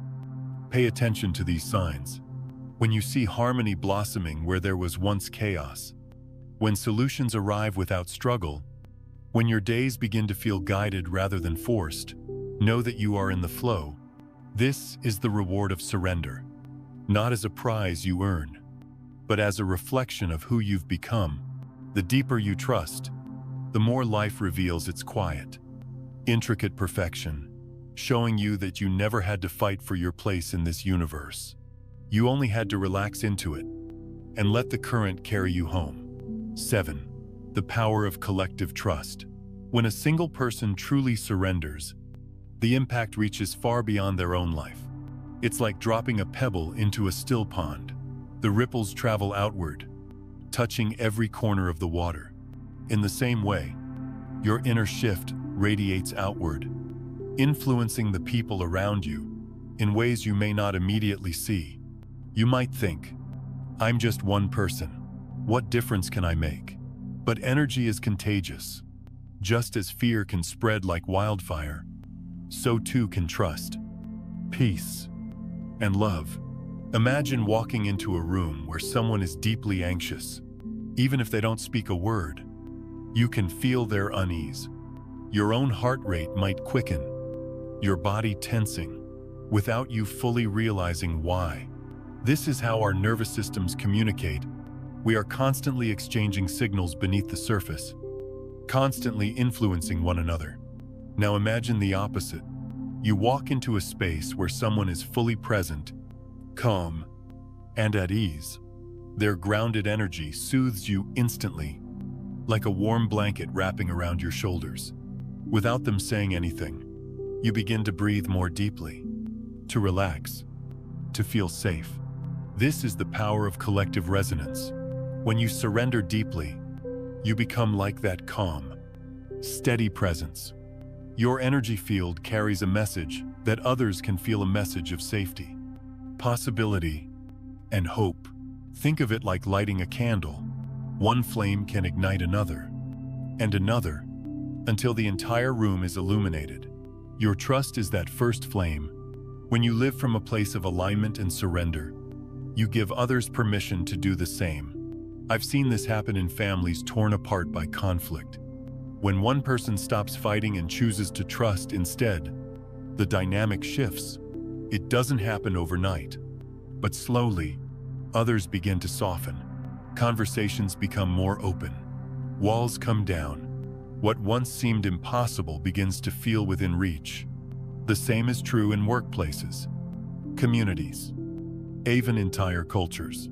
pay attention to these signs. When you see harmony blossoming where there was once chaos, when solutions arrive without struggle, when your days begin to feel guided rather than forced, know that you are in the flow. This is the reward of surrender, not as a prize you earn, but as a reflection of who you've become. The deeper you trust, the more life reveals its quiet, intricate perfection, showing you that you never had to fight for your place in this universe. You only had to relax into it and let the current carry you home. 7. The power of collective trust. When a single person truly surrenders, the impact reaches far beyond their own life. It's like dropping a pebble into a still pond. The ripples travel outward, touching every corner of the water. In the same way, your inner shift radiates outward, influencing the people around you in ways you may not immediately see. You might think, I'm just one person. What difference can I make? But energy is contagious. Just as fear can spread like wildfire, so too can trust, peace, and love. Imagine walking into a room where someone is deeply anxious. Even if they don't speak a word, you can feel their unease. Your own heart rate might quicken, your body tensing, without you fully realizing why. This is how our nervous systems communicate. We are constantly exchanging signals beneath the surface, constantly influencing one another. Now imagine the opposite. You walk into a space where someone is fully present, calm, and at ease. Their grounded energy soothes you instantly, like a warm blanket wrapping around your shoulders. Without them saying anything, you begin to breathe more deeply, to relax, to feel safe. This is the power of collective resonance. When you surrender deeply, you become like that calm, steady presence. Your energy field carries a message that others can feel, a message of safety, possibility, and hope. Think of it like lighting a candle. One flame can ignite another, and another, until the entire room is illuminated. Your trust is that first flame. When you live from a place of alignment and surrender, you give others permission to do the same. I've seen this happen in families torn apart by conflict. When one person stops fighting and chooses to trust instead, the dynamic shifts. It doesn't happen overnight, but slowly, others begin to soften. Conversations become more open. Walls come down. What once seemed impossible begins to feel within reach. The same is true in workplaces, communities, even entire cultures.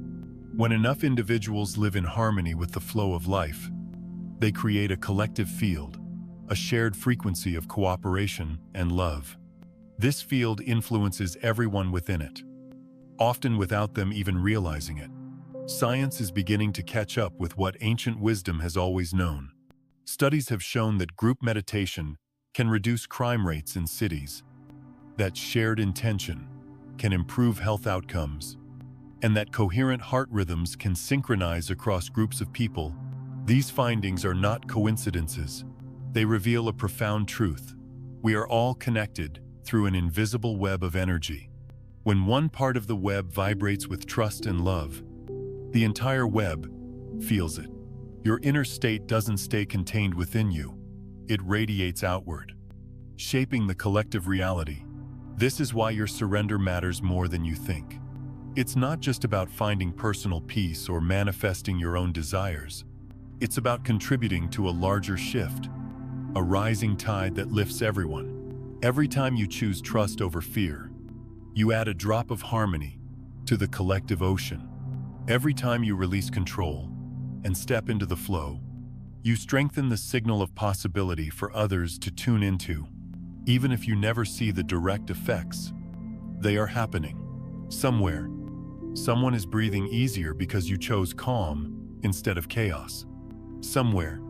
When enough individuals live in harmony with the flow of life, they create a collective field, a shared frequency of cooperation and love. This field influences everyone within it, often without them even realizing it. Science is beginning to catch up with what ancient wisdom has always known. Studies have shown that group meditation can reduce crime rates in cities, that shared intention can improve health outcomes, and that coherent heart rhythms can synchronize across groups of people. These findings are not coincidences. They reveal a profound truth. We are all connected through an invisible web of energy. When one part of the web vibrates with trust and love, the entire web feels it. Your inner state doesn't stay contained within you. It radiates outward, shaping the collective reality. This is why your surrender matters more than you think. It's not just about finding personal peace or manifesting your own desires. It's about contributing to a larger shift, a rising tide that lifts everyone. Every time you choose trust over fear, you add a drop of harmony to the collective ocean. Every time you release control and step into the flow, you strengthen the signal of possibility for others to tune into. Even if you never see the direct effects, they are happening somewhere Someone is breathing easier because you chose calm instead of chaos. Somewhere,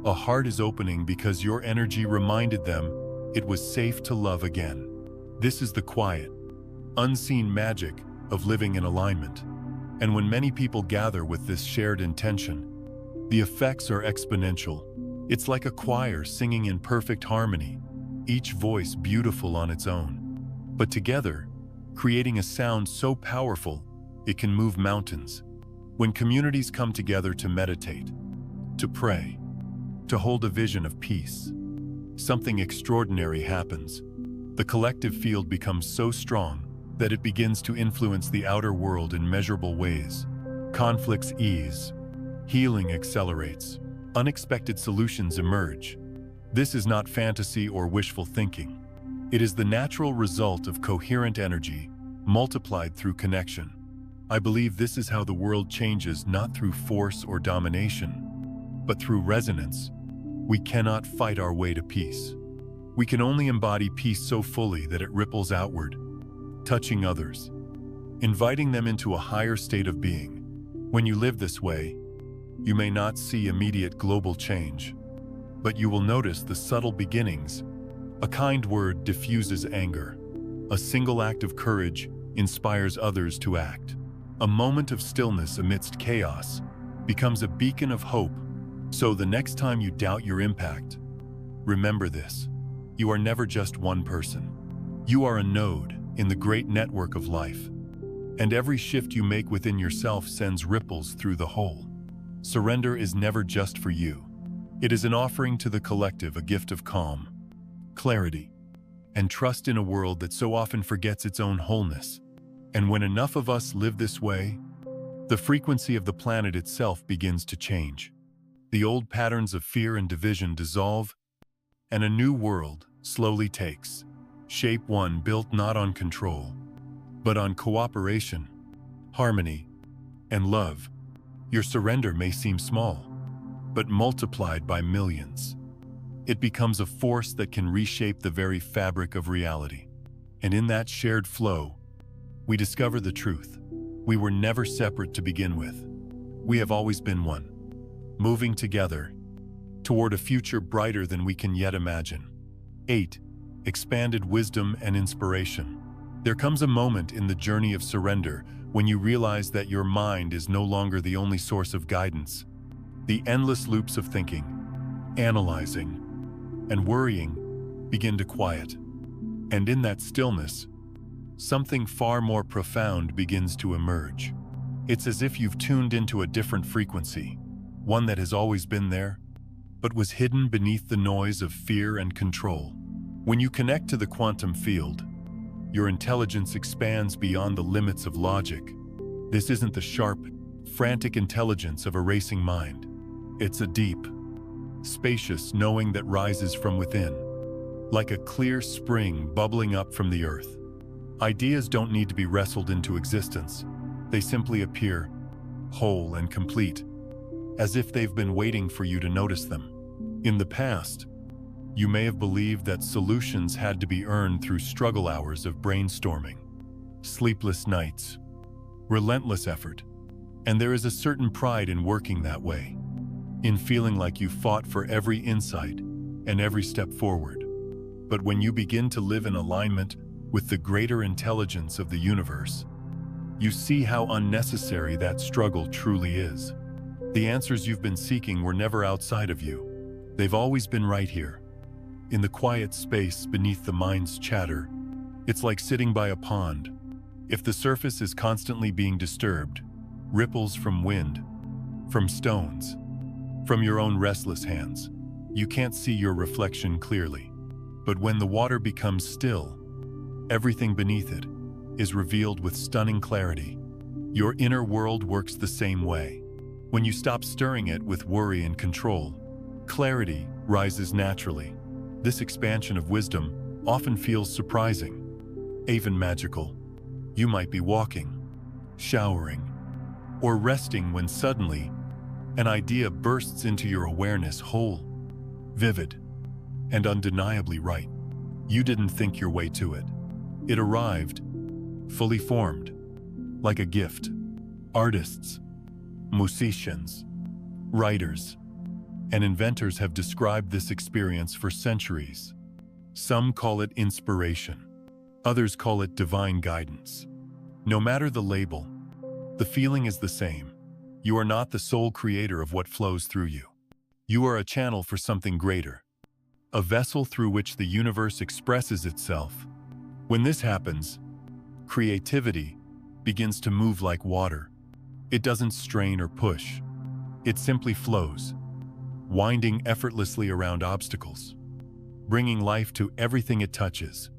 a heart is opening because your energy reminded them it was safe to love again. This is the quiet, unseen magic of living in alignment. And when many people gather with this shared intention, the effects are exponential. It's like a choir singing in perfect harmony, each voice beautiful on its own, but together, creating a sound so powerful it can move mountains. When communities come together to meditate, to pray, to hold a vision of peace, something extraordinary happens. The collective field becomes so strong that it begins to influence the outer world in measurable ways. Conflicts ease, healing accelerates, unexpected solutions emerge. This is not fantasy or wishful thinking. It is the natural result of coherent energy multiplied through connection. I believe this is how the world changes, not through force or domination, but through resonance. We cannot fight our way to peace. We can only embody peace so fully that it ripples outward, touching others, inviting them into a higher state of being. When you live this way, you may not see immediate global change, but you will notice the subtle beginnings. A kind word diffuses anger. A single act of courage inspires others to act. A moment of stillness amidst chaos becomes a beacon of hope. So the next time you doubt your impact, remember this: you are never just one person. You are a node in the great network of life, and every shift you make within yourself sends ripples through the whole. Surrender is never just for you. It is an offering to the collective, a gift of calm, clarity, and trust in a world that so often forgets its own wholeness. And when enough of us live this way, the frequency of the planet itself begins to change. The old patterns of fear and division dissolve, and a new world slowly takes shape, one built not on control, but on cooperation, harmony, and love. Your surrender may seem small, but multiplied by millions, it becomes a force that can reshape the very fabric of reality. And in that shared flow, we discover the truth. We were never separate to begin with. We have always been one, moving together toward a future brighter than we can yet imagine. 8. Expanded wisdom and inspiration. There comes a moment in the journey of surrender when you realize that your mind is no longer the only source of guidance. The endless loops of thinking, analyzing, and worrying begin to quiet. And in that stillness, something far more profound begins to emerge. It's as if you've tuned into a different frequency, one that has always been there, but was hidden beneath the noise of fear and control. When you connect to the quantum field, your intelligence expands beyond the limits of logic. This isn't the sharp, frantic intelligence of a racing mind. It's a deep, spacious knowing that rises from within, like a clear spring bubbling up from the earth. Ideas don't need to be wrestled into existence. They simply appear, whole and complete, as if they've been waiting for you to notice them. In the past, you may have believed that solutions had to be earned through struggle hours of brainstorming, sleepless nights, relentless effort, and there is a certain pride in working that way, in feeling like you fought for every insight and every step forward. But when you begin to live in alignment with the greater intelligence of the universe, you see how unnecessary that struggle truly is. The answers you've been seeking were never outside of you. They've always been right here, in the quiet space beneath the mind's chatter. It's like sitting by a pond. If the surface is constantly being disturbed, ripples from wind, from stones, from your own restless hands, you can't see your reflection clearly. But when the water becomes still, everything beneath it is revealed with stunning clarity. Your inner world works the same way. When you stop stirring it with worry and control, clarity rises naturally. This expansion of wisdom often feels surprising, even magical. You might be walking, showering, or resting when suddenly an idea bursts into your awareness, whole, vivid, and undeniably right. You didn't think your way to it. It arrived, fully formed, like a gift. Artists, musicians, writers, and inventors have described this experience for centuries. Some call it inspiration. Others call it divine guidance. No matter the label, the feeling is the same. You are not the sole creator of what flows through you. You are a channel for something greater, a vessel through which the universe expresses itself. When this happens, creativity begins to move like water. It doesn't strain or push. It simply flows, winding effortlessly around obstacles, bringing life to everything it touches.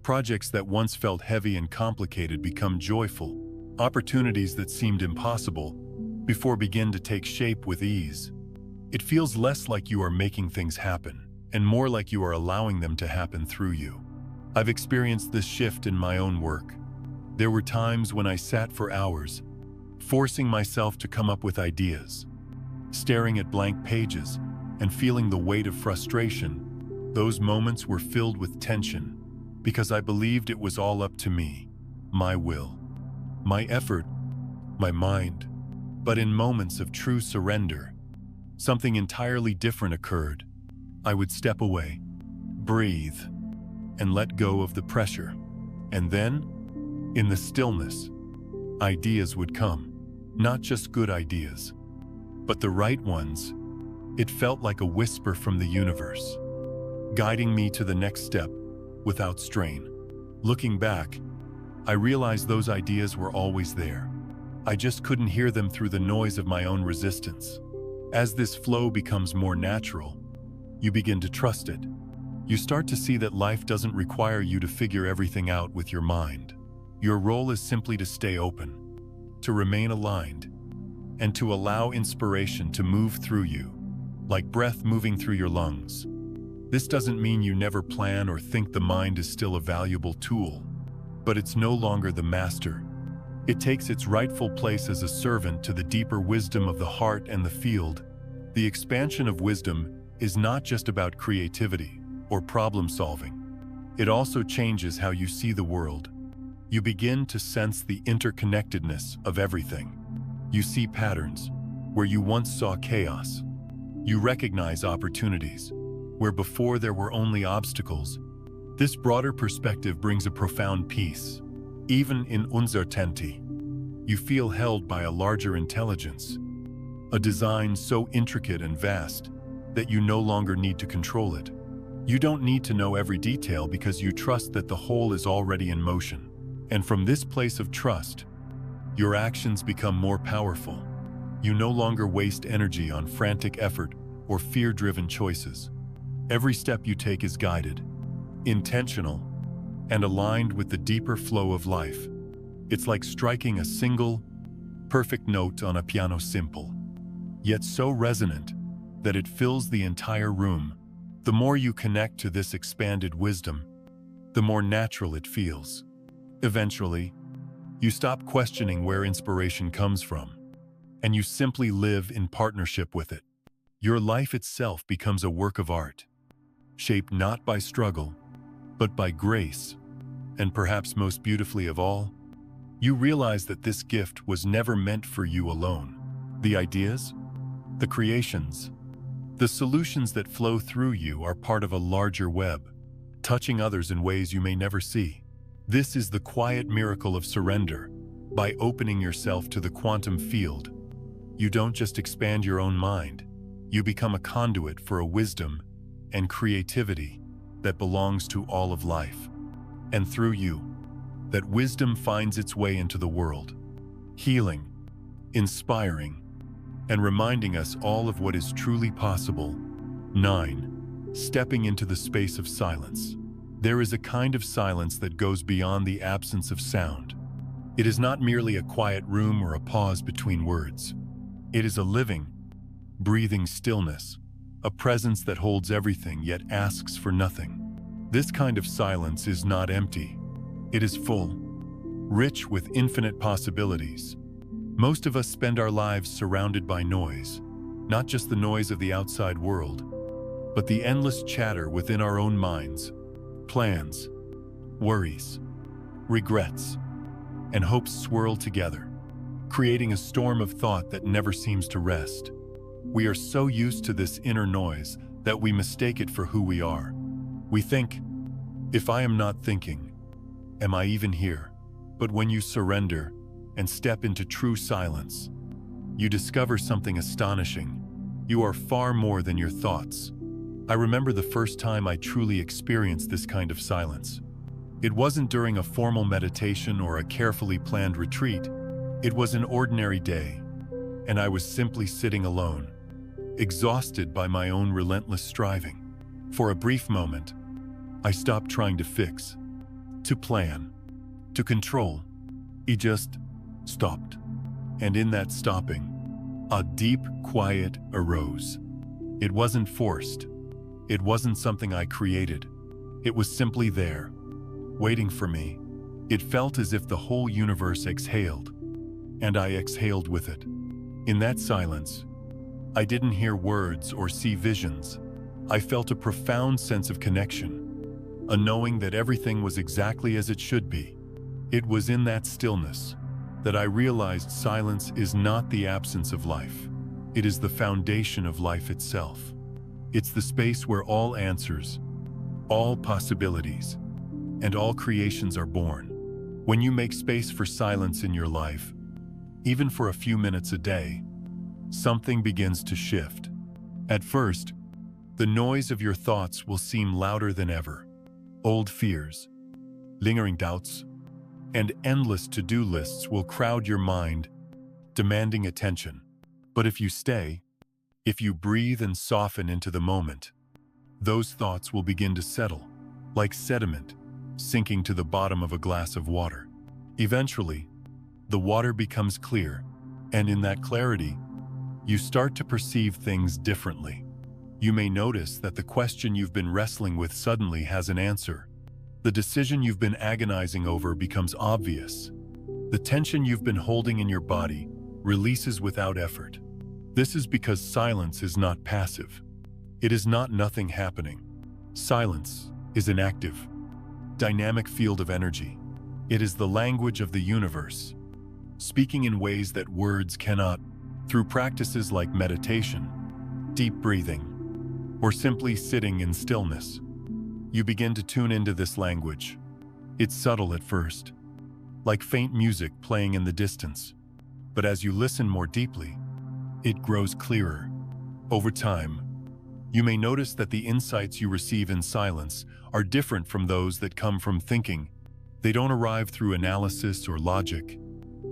Projects that once felt heavy and complicated become joyful. Opportunities that seemed impossible before begin to take shape with ease. It feels less like you are making things happen, and more like you are allowing them to happen through you. I've experienced this shift in my own work. There were times when I sat for hours, forcing myself to come up with ideas, staring at blank pages and feeling the weight of frustration. Those moments were filled with tension because I believed it was all up to me, my will, my effort, my mind. But in moments of true surrender, something entirely different occurred. I would step away, breathe, and let go of the pressure. And then, in the stillness, ideas would come. Not just good ideas, but the right ones. It felt like a whisper from the universe, guiding me to the next step without strain. Looking back, I realized those ideas were always there. I just couldn't hear them through the noise of my own resistance. As this flow becomes more natural, you begin to trust it. You start to see that life doesn't require you to figure everything out with your mind. Your role is simply to stay open, to remain aligned, and to allow inspiration to move through you, like breath moving through your lungs. This doesn't mean you never plan or think. The mind is still a valuable tool, but it's no longer the master. It takes its rightful place as a servant to the deeper wisdom of the heart and the field. The expansion of wisdom is not just about creativity or problem solving. It also changes how you see the world. You begin to sense the interconnectedness of everything. You see patterns where you once saw chaos. You recognize opportunities where before there were only obstacles. This broader perspective brings a profound peace. Even in uncertainty, you feel held by a larger intelligence, a design so intricate and vast that you no longer need to control it. You don't need to know every detail because you trust that the whole is already in motion. And from this place of trust, your actions become more powerful. You no longer waste energy on frantic effort or fear-driven choices. Every step you take is guided, intentional, and aligned with the deeper flow of life. It's like striking a single, perfect note on a piano, simple, yet so resonant that it fills the entire room. The more you connect to this expanded wisdom, the more natural it feels. Eventually, you stop questioning where inspiration comes from, and you simply live in partnership with it. Your life itself becomes a work of art, shaped not by struggle, but by grace. And perhaps most beautifully of all, you realize that this gift was never meant for you alone. The ideas, the creations, the solutions that flow through you are part of a larger web, touching others in ways you may never see. This is the quiet miracle of surrender. By opening yourself to the quantum field, you don't just expand your own mind, you become a conduit for a wisdom and creativity that belongs to all of life. And through you, that wisdom finds its way into the world, healing, inspiring, and reminding us all of what is truly possible. 9. Stepping into the space of silence. There is a kind of silence that goes beyond the absence of sound. It is not merely a quiet room or a pause between words. It is a living, breathing stillness, a presence that holds everything yet asks for nothing. This kind of silence is not empty. It is full, rich with infinite possibilities. Most of us spend our lives surrounded by noise, not just the noise of the outside world, but the endless chatter within our own minds, plans, worries, regrets, and hopes swirl together, creating a storm of thought that never seems to rest. We are so used to this inner noise that we mistake it for who we are. We think, if I am not thinking, am I even here? But when you surrender and step into true silence, you discover something astonishing. You are far more than your thoughts. I remember the first time I truly experienced this kind of silence. It wasn't during a formal meditation or a carefully planned retreat. It was an ordinary day, and I was simply sitting alone, exhausted by my own relentless striving. For a brief moment, I stopped trying to fix, to plan, to control. It just stopped. And in that stopping, a deep quiet arose. It wasn't forced. It wasn't something I created. It was simply there, waiting for me. It felt as if the whole universe exhaled, and I exhaled with it. In that silence, I didn't hear words or see visions. I felt a profound sense of connection, a knowing that everything was exactly as it should be. It was in that stillness that I realized silence is not the absence of life. It is the foundation of life itself. It's the space where all answers, all possibilities, and all creations are born. When you make space for silence in your life, even for a few minutes a day, something begins to shift. At first, the noise of your thoughts will seem louder than ever. Old fears, lingering doubts, and endless to-do lists will crowd your mind, demanding attention. But if you stay, if you breathe and soften into the moment, those thoughts will begin to settle, like sediment sinking to the bottom of a glass of water. Eventually, the water becomes clear, and in that clarity, you start to perceive things differently. You may notice that the question you've been wrestling with suddenly has an answer. The decision you've been agonizing over becomes obvious. The tension you've been holding in your body releases without effort. This is because silence is not passive. It is not nothing happening. Silence is an active, dynamic field of energy. It is the language of the universe, speaking in ways that words cannot. Through practices like meditation, deep breathing, or simply sitting in stillness, you begin to tune into this language. It's subtle at first, like faint music playing in the distance. But as you listen more deeply, it grows clearer. Over time, you may notice that the insights you receive in silence are different from those that come from thinking. They don't arrive through analysis or logic.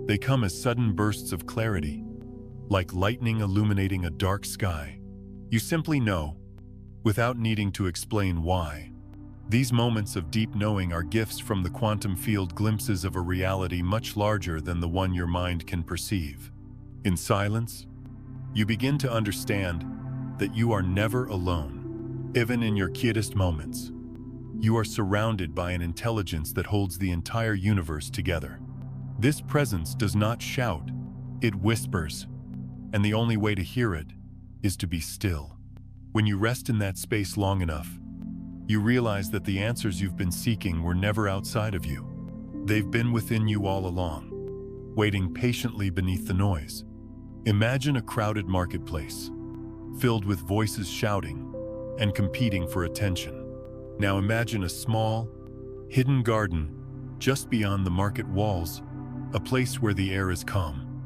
They come as sudden bursts of clarity, like lightning illuminating a dark sky. You simply know, without needing to explain why. These moments of deep knowing are gifts from the quantum field, glimpses of a reality much larger than the one your mind can perceive. In silence, you begin to understand that you are never alone. Even in your quietest moments, you are surrounded by an intelligence that holds the entire universe together. This presence does not shout, it whispers, and the only way to hear it is to be still. When you rest in that space long enough, you realize that the answers you've been seeking were never outside of you. They've been within you all along, waiting patiently beneath the noise. Imagine a crowded marketplace, filled with voices shouting and competing for attention. Now imagine a small, hidden garden just beyond the market walls, a place where the air is calm,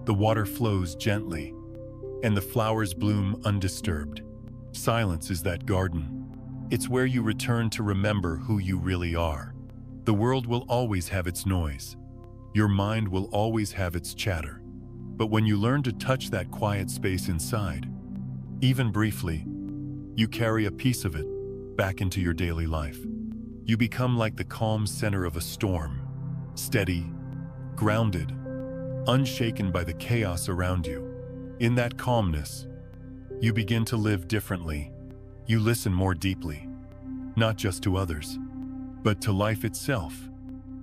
the water flows gently, and the flowers bloom undisturbed. Silence is that garden. It's where you return to remember who you really are. The world will always have its noise. Your mind will always have its chatter. But when you learn to touch that quiet space inside, even briefly, you carry a piece of it back into your daily life. You become like the calm center of a storm, steady, grounded, unshaken by the chaos around you. In that calmness, you begin to live differently. You listen more deeply, not just to others, but to life itself.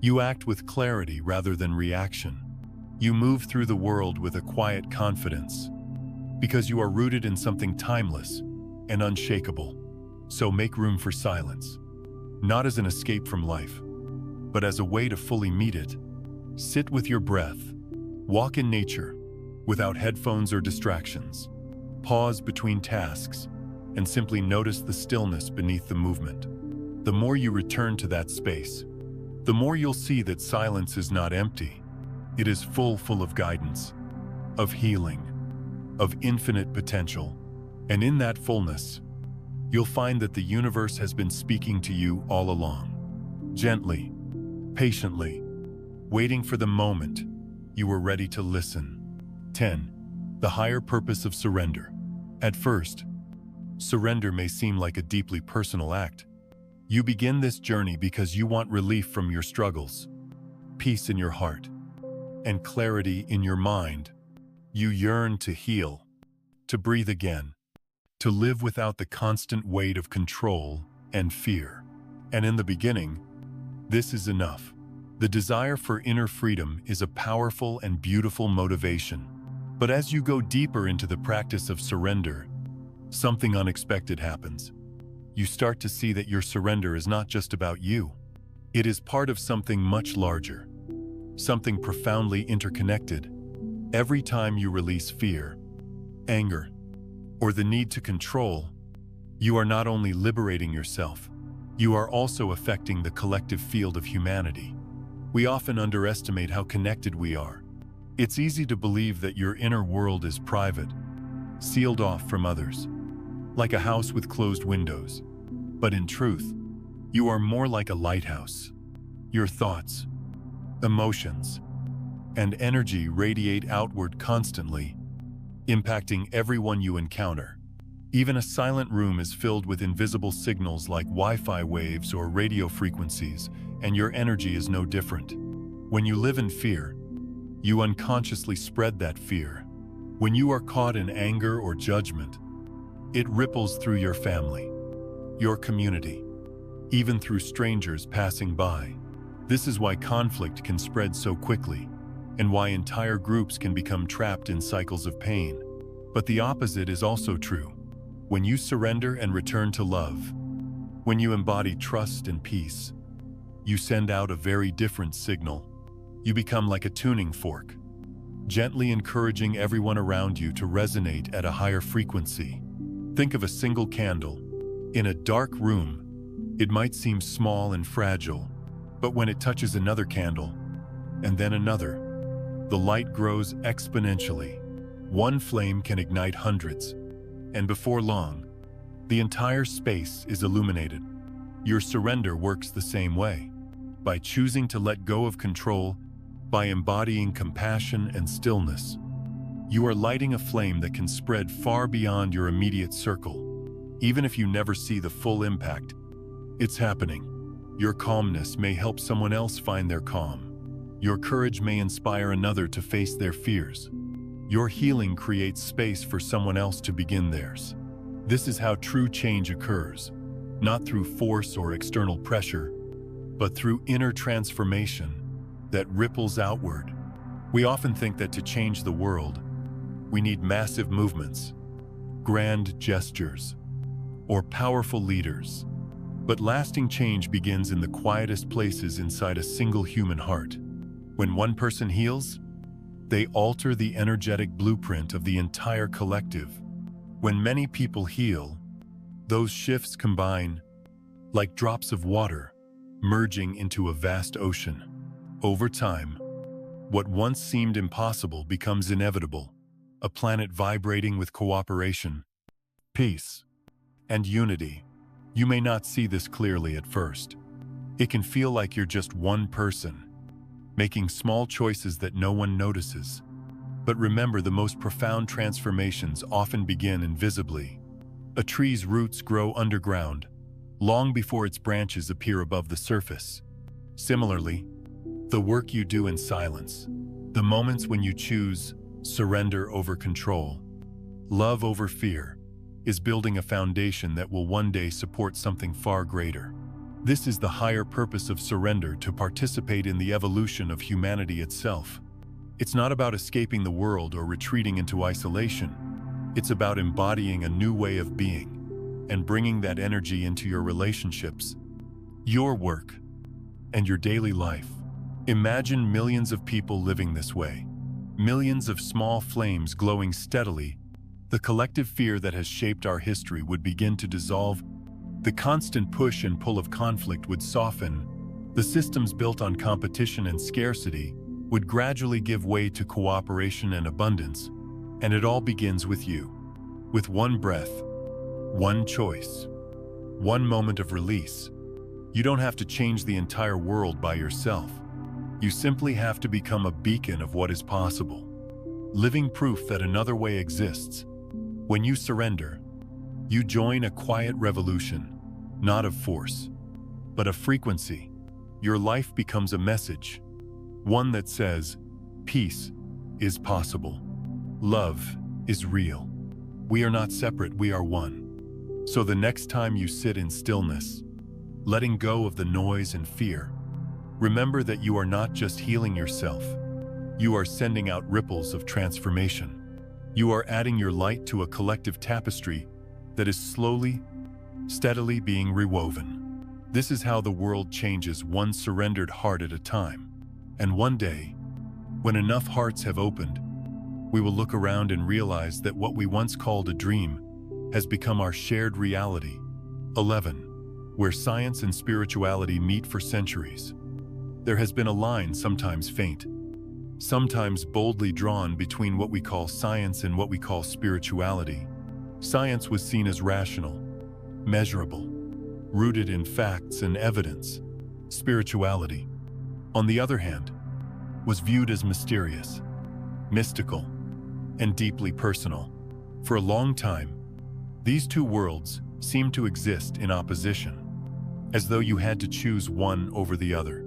You act with clarity rather than reaction. You move through the world with a quiet confidence, because you are rooted in something timeless and unshakable. So make room for silence, not as an escape from life, but as a way to fully meet it. Sit with your breath. Walk in nature, without headphones or distractions. Pause between tasks, and simply notice the stillness beneath the movement. The more you return to that space, the more you'll see that silence is not empty. It is full of guidance, of healing, of infinite potential. And in that fullness, you'll find that the universe has been speaking to you all along. Gently, patiently, waiting for the moment you were ready to listen. 10. The higher purpose of surrender. At first, surrender may seem like a deeply personal act. You begin this journey because you want relief from your struggles, peace in your heart, and clarity in your mind. You yearn to heal, to breathe again, to live without the constant weight of control and fear. And in the beginning, this is enough. The desire for inner freedom is a powerful and beautiful motivation. But as you go deeper into the practice of surrender, something unexpected happens. You start to see that your surrender is not just about you. It is part of something much larger, something profoundly interconnected. Every time you release fear, anger, or the need to control, you are not only liberating yourself, you are also affecting the collective field of humanity. We often underestimate how connected we are. It's easy to believe that your inner world is private, sealed off from others, like a house with closed windows. But in truth, you are more like a lighthouse. Your thoughts, emotions, and energy radiate outward constantly, impacting everyone you encounter. Even a silent room is filled with invisible signals like Wi-Fi waves or radio frequencies, and your energy is no different. When you live in fear, you unconsciously spread that fear. When you are caught in anger or judgment, it ripples through your family, your community, even through strangers passing by. This is why conflict can spread so quickly, and why entire groups can become trapped in cycles of pain. But the opposite is also true. When you surrender and return to love, when you embody trust and peace, you send out a very different signal. You become like a tuning fork, gently encouraging everyone around you to resonate at a higher frequency. Think of a single candle. In a dark room, it might seem small and fragile, but when it touches another candle, and then another, the light grows exponentially. One flame can ignite hundreds, and before long, the entire space is illuminated. Your surrender works the same way. By choosing to let go of control, by embodying compassion and stillness, you are lighting a flame that can spread far beyond your immediate circle. Even if you never see the full impact, it's happening. Your calmness may help someone else find their calm. Your courage may inspire another to face their fears. Your healing creates space for someone else to begin theirs. This is how true change occurs, not through force or external pressure, but through inner transformation that ripples outward. We often think that to change the world, we need massive movements, grand gestures, or powerful leaders. But lasting change begins in the quietest places inside a single human heart. When one person heals, they alter the energetic blueprint of the entire collective. When many people heal, those shifts combine like drops of water, merging into a vast ocean. Over time, what once seemed impossible becomes inevitable, a planet vibrating with cooperation, peace, and unity. You may not see this clearly at first. It can feel like you're just one person, making small choices that no one notices. But remember, the most profound transformations often begin invisibly. A tree's roots grow underground, long before its branches appear above the surface. Similarly, the work you do in silence, the moments when you choose surrender over control, love over fear, is building a foundation that will one day support something far greater. This is the higher purpose of surrender, to participate in the evolution of humanity itself. It's not about escaping the world or retreating into isolation. It's about embodying a new way of being and bringing that energy into your relationships, your work, and your daily life. Imagine millions of people living this way. Millions of small flames glowing steadily. The collective fear that has shaped our history would begin to dissolve. The constant push and pull of conflict would soften. The systems built on competition and scarcity would gradually give way to cooperation and abundance. And it all begins with you. With one breath, one choice, one moment of release. You don't have to change the entire world by yourself. You simply have to become a beacon of what is possible. Living proof that another way exists. When you surrender, you join a quiet revolution, not of force, but of frequency. Your life becomes a message, one that says, peace is possible. Love is real. We are not separate, we are one. So the next time you sit in stillness, letting go of the noise and fear, remember that you are not just healing yourself. You are sending out ripples of transformation. You are adding your light to a collective tapestry that is slowly, steadily being rewoven. This is how the world changes, one surrendered heart at a time. And one day, when enough hearts have opened, we will look around and realize that what we once called a dream has become our shared reality. 11. Where science and spirituality meet for centuries. There has been a line, sometimes faint, sometimes boldly drawn between what we call science and what we call spirituality. Science was seen as rational, measurable, rooted in facts and evidence. Spirituality, on the other hand, was viewed as mysterious, mystical, and deeply personal. For a long time, these two worlds seemed to exist in opposition, as though you had to choose one over the other.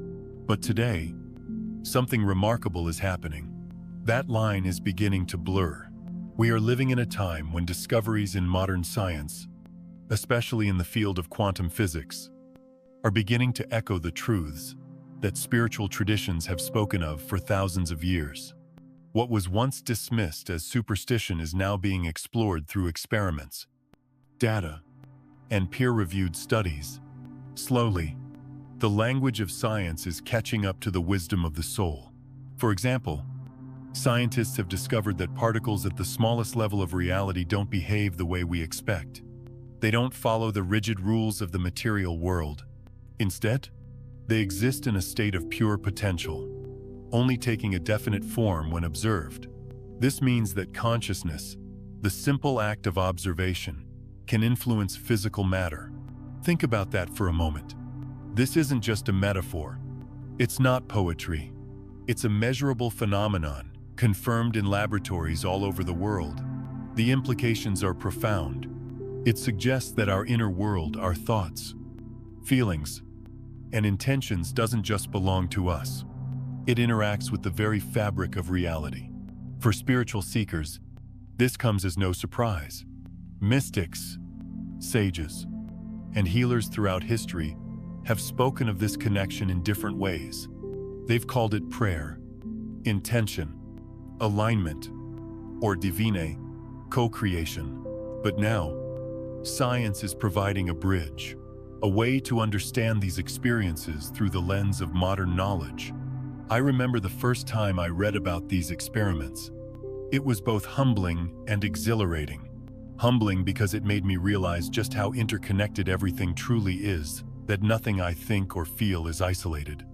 But today, something remarkable is happening. That line is beginning to blur. We are living in a time when discoveries in modern science, especially in the field of quantum physics, are beginning to echo the truths that spiritual traditions have spoken of for thousands of years. What was once dismissed as superstition is now being explored through experiments, data, and peer-reviewed studies. Slowly, the language of science is catching up to the wisdom of the soul. For example, scientists have discovered that particles at the smallest level of reality don't behave the way we expect. They don't follow the rigid rules of the material world. Instead, they exist in a state of pure potential, only taking a definite form when observed. This means that consciousness, the simple act of observation, can influence physical matter. Think about that for a moment. This isn't just a metaphor. It's not poetry. It's a measurable phenomenon, confirmed in laboratories all over the world. The implications are profound. It suggests that our inner world, our thoughts, feelings, and intentions doesn't just belong to us. It interacts with the very fabric of reality. For spiritual seekers, this comes as no surprise. Mystics, sages, and healers throughout history have spoken of this connection in different ways. They've called it prayer, intention, alignment, or divine co-creation. But now, science is providing a bridge, a way to understand these experiences through the lens of modern knowledge. I remember the first time I read about these experiments. It was both humbling and exhilarating. Humbling because it made me realize just how interconnected everything truly is, that nothing I think or feel is isolated.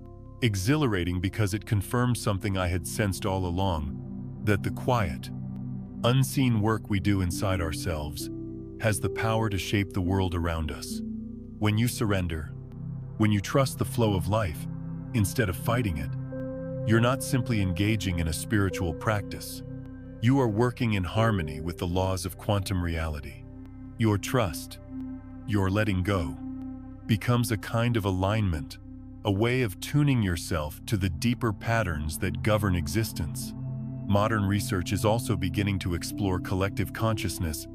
Exhilarating because it confirmed something I had sensed all along, that the quiet, unseen work we do inside ourselves has the power to shape the world around us. When you surrender, when you trust the flow of life, instead of fighting it, you're not simply engaging in a spiritual practice. You are working in harmony with the laws of quantum reality. Your trust, your letting go, becomes a kind of alignment, a way of tuning yourself to the deeper patterns that govern existence. Modern research is also beginning to explore collective consciousness.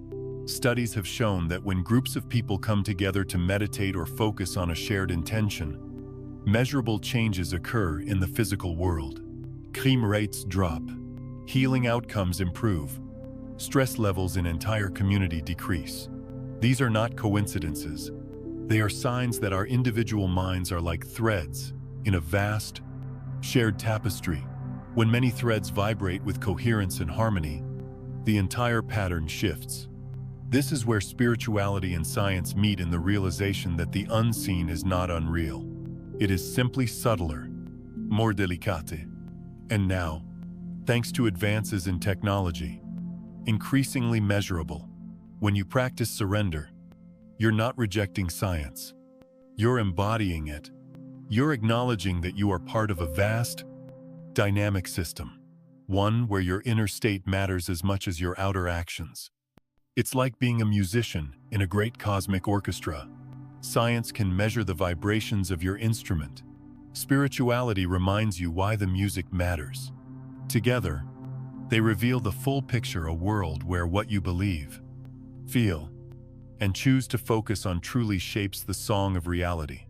Studies have shown that when groups of people come together to meditate or focus on a shared intention, measurable changes occur in the physical world. Crime rates drop, healing outcomes improve, stress levels in entire community decrease. These are not coincidences. They are signs that our individual minds are like threads in a vast, shared tapestry. When many threads vibrate with coherence and harmony, the entire pattern shifts. This is where spirituality and science meet in the realization that the unseen is not unreal. It is simply subtler, more delicate. And now, thanks to advances in technology, increasingly measurable, when you practice surrender, you're not rejecting science. You're embodying it. You're acknowledging that you are part of a vast, dynamic system, one where your inner state matters as much as your outer actions. It's like being a musician in a great cosmic orchestra. Science can measure the vibrations of your instrument. Spirituality reminds you why the music matters. Together, they reveal the full picture, a world where what you believe, feel, and choose to focus on truly shapes the song of reality.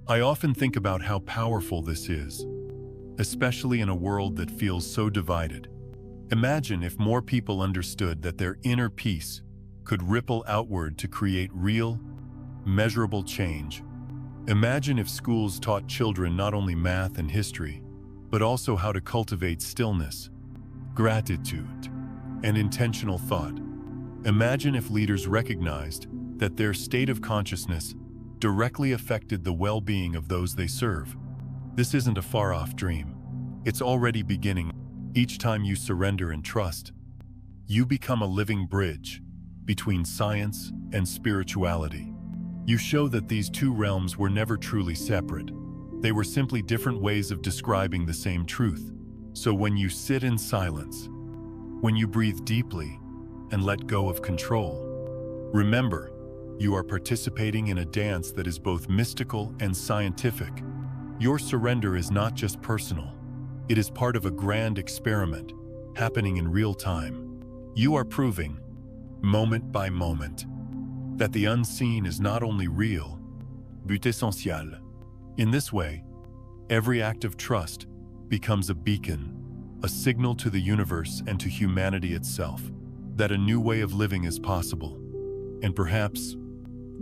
I often think about how powerful this is, especially in a world that feels so divided. Imagine if more people understood that their inner peace could ripple outward to create real, measurable change. Imagine if schools taught children not only math and history, but also how to cultivate stillness, gratitude, and intentional thought. Imagine if leaders recognized that their state of consciousness directly affected the well-being of those they serve. This isn't a far-off dream. It's already beginning. Each time you surrender and trust, you become a living bridge between science and spirituality. You show that these two realms were never truly separate. They were simply different ways of describing the same truth. So when you sit in silence, when you breathe deeply and let go of control, remember, you are participating in a dance that is both mystical and scientific. Your surrender is not just personal. It is part of a grand experiment happening in real time. You are proving, moment by moment, that the unseen is not only real, but essentiel. In this way, every act of trust becomes a beacon, a signal to the universe and to humanity itself, that a new way of living is possible. And perhaps,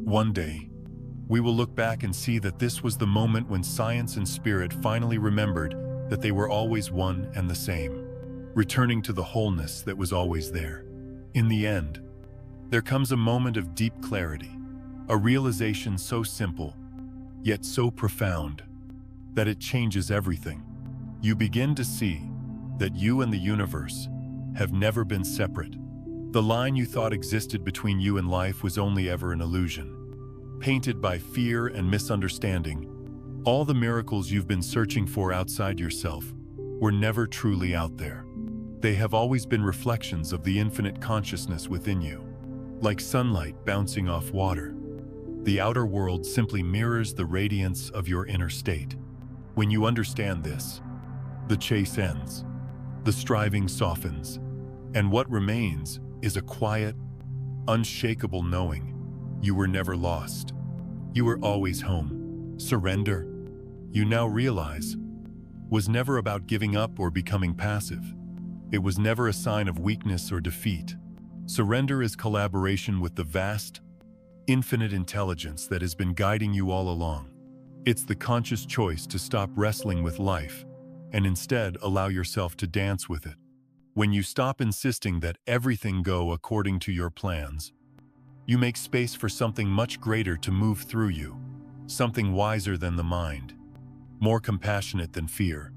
one day, we will look back and see that this was the moment when science and spirit finally remembered that they were always one and the same, returning to the wholeness that was always there. In the end, there comes a moment of deep clarity, a realization so simple, yet so profound, that it changes everything. You begin to see that you and the universe have never been separate. The line you thought existed between you and life was only ever an illusion, painted by fear and misunderstanding. All the miracles you've been searching for outside yourself were never truly out there. They have always been reflections of the infinite consciousness within you. Like sunlight bouncing off water, the outer world simply mirrors the radiance of your inner state. When you understand this, the chase ends, the striving softens, and what remains is a quiet, unshakable knowing you were never lost. You were always home. Surrender, you now realize, was never about giving up or becoming passive. It was never a sign of weakness or defeat. Surrender is collaboration with the vast, infinite intelligence that has been guiding you all along. It's the conscious choice to stop wrestling with life and instead allow yourself to dance with it. When you stop insisting that everything go according to your plans, you make space for something much greater to move through you, something wiser than the mind, more compassionate than fear,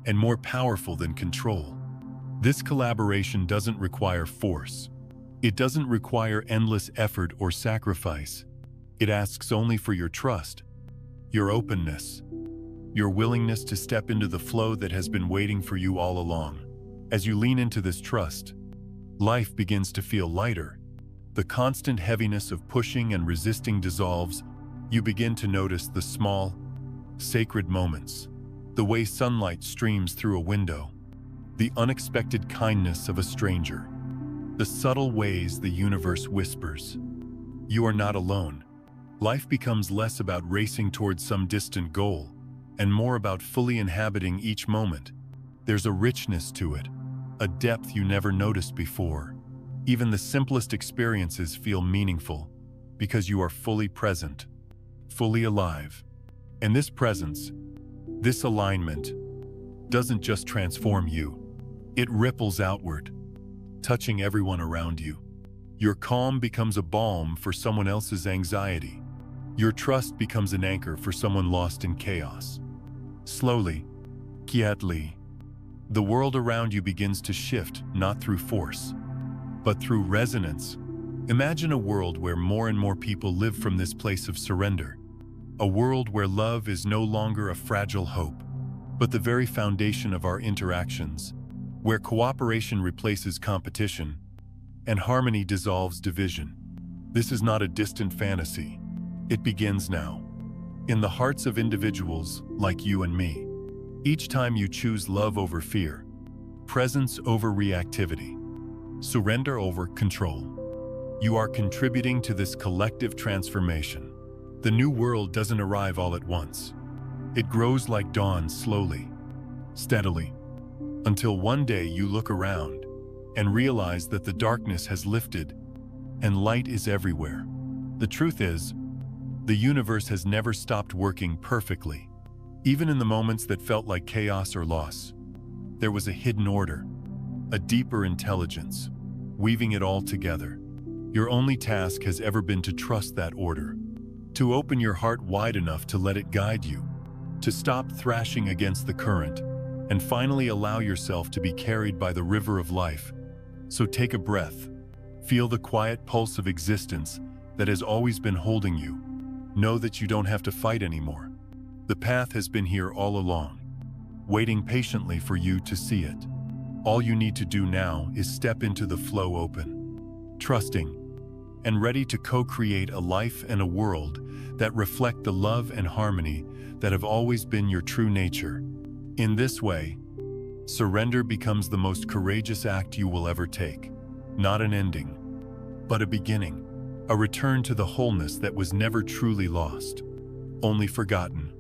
and more powerful than control. This collaboration doesn't require force. It doesn't require endless effort or sacrifice. It asks only for your trust, your openness, your willingness to step into the flow that has been waiting for you all along. As you lean into this trust, life begins to feel lighter. The constant heaviness of pushing and resisting dissolves. You begin to notice the small, sacred moments, the way sunlight streams through a window, the unexpected kindness of a stranger, the subtle ways the universe whispers, "You are not alone." Life becomes less about racing towards some distant goal and more about fully inhabiting each moment. There's a richness to it, a depth you never noticed before. Even the simplest experiences feel meaningful because you are fully present, fully alive. And this presence, this alignment, doesn't just transform you. It ripples outward, touching everyone around you. Your calm becomes a balm for someone else's anxiety. Your trust becomes an anchor for someone lost in chaos. Slowly, quietly, the world around you begins to shift, not through force, but through resonance. Imagine a world where more and more people live from this place of surrender. A world where love is no longer a fragile hope, but the very foundation of our interactions, where cooperation replaces competition and harmony dissolves division. This is not a distant fantasy. It begins now, in the hearts of individuals like you and me. Each time you choose love over fear, presence over reactivity, surrender over control, you are contributing to this collective transformation. The new world doesn't arrive all at once. It grows like dawn, slowly, steadily, until one day you look around and realize that the darkness has lifted and light is everywhere. The truth is, the universe has never stopped working perfectly. Even in the moments that felt like chaos or loss, there was a hidden order, a deeper intelligence, weaving it all together. Your only task has ever been to trust that order, to open your heart wide enough to let it guide you, to stop thrashing against the current, and finally allow yourself to be carried by the river of life. So take a breath, feel the quiet pulse of existence that has always been holding you. Know that you don't have to fight anymore. The path has been here all along, waiting patiently for you to see it. All you need to do now is step into the flow open, trusting, and ready to co-create a life and a world that reflect the love and harmony that have always been your true nature. In this way, surrender becomes the most courageous act you will ever take. Not an ending, but a beginning, a return to the wholeness that was never truly lost, only forgotten.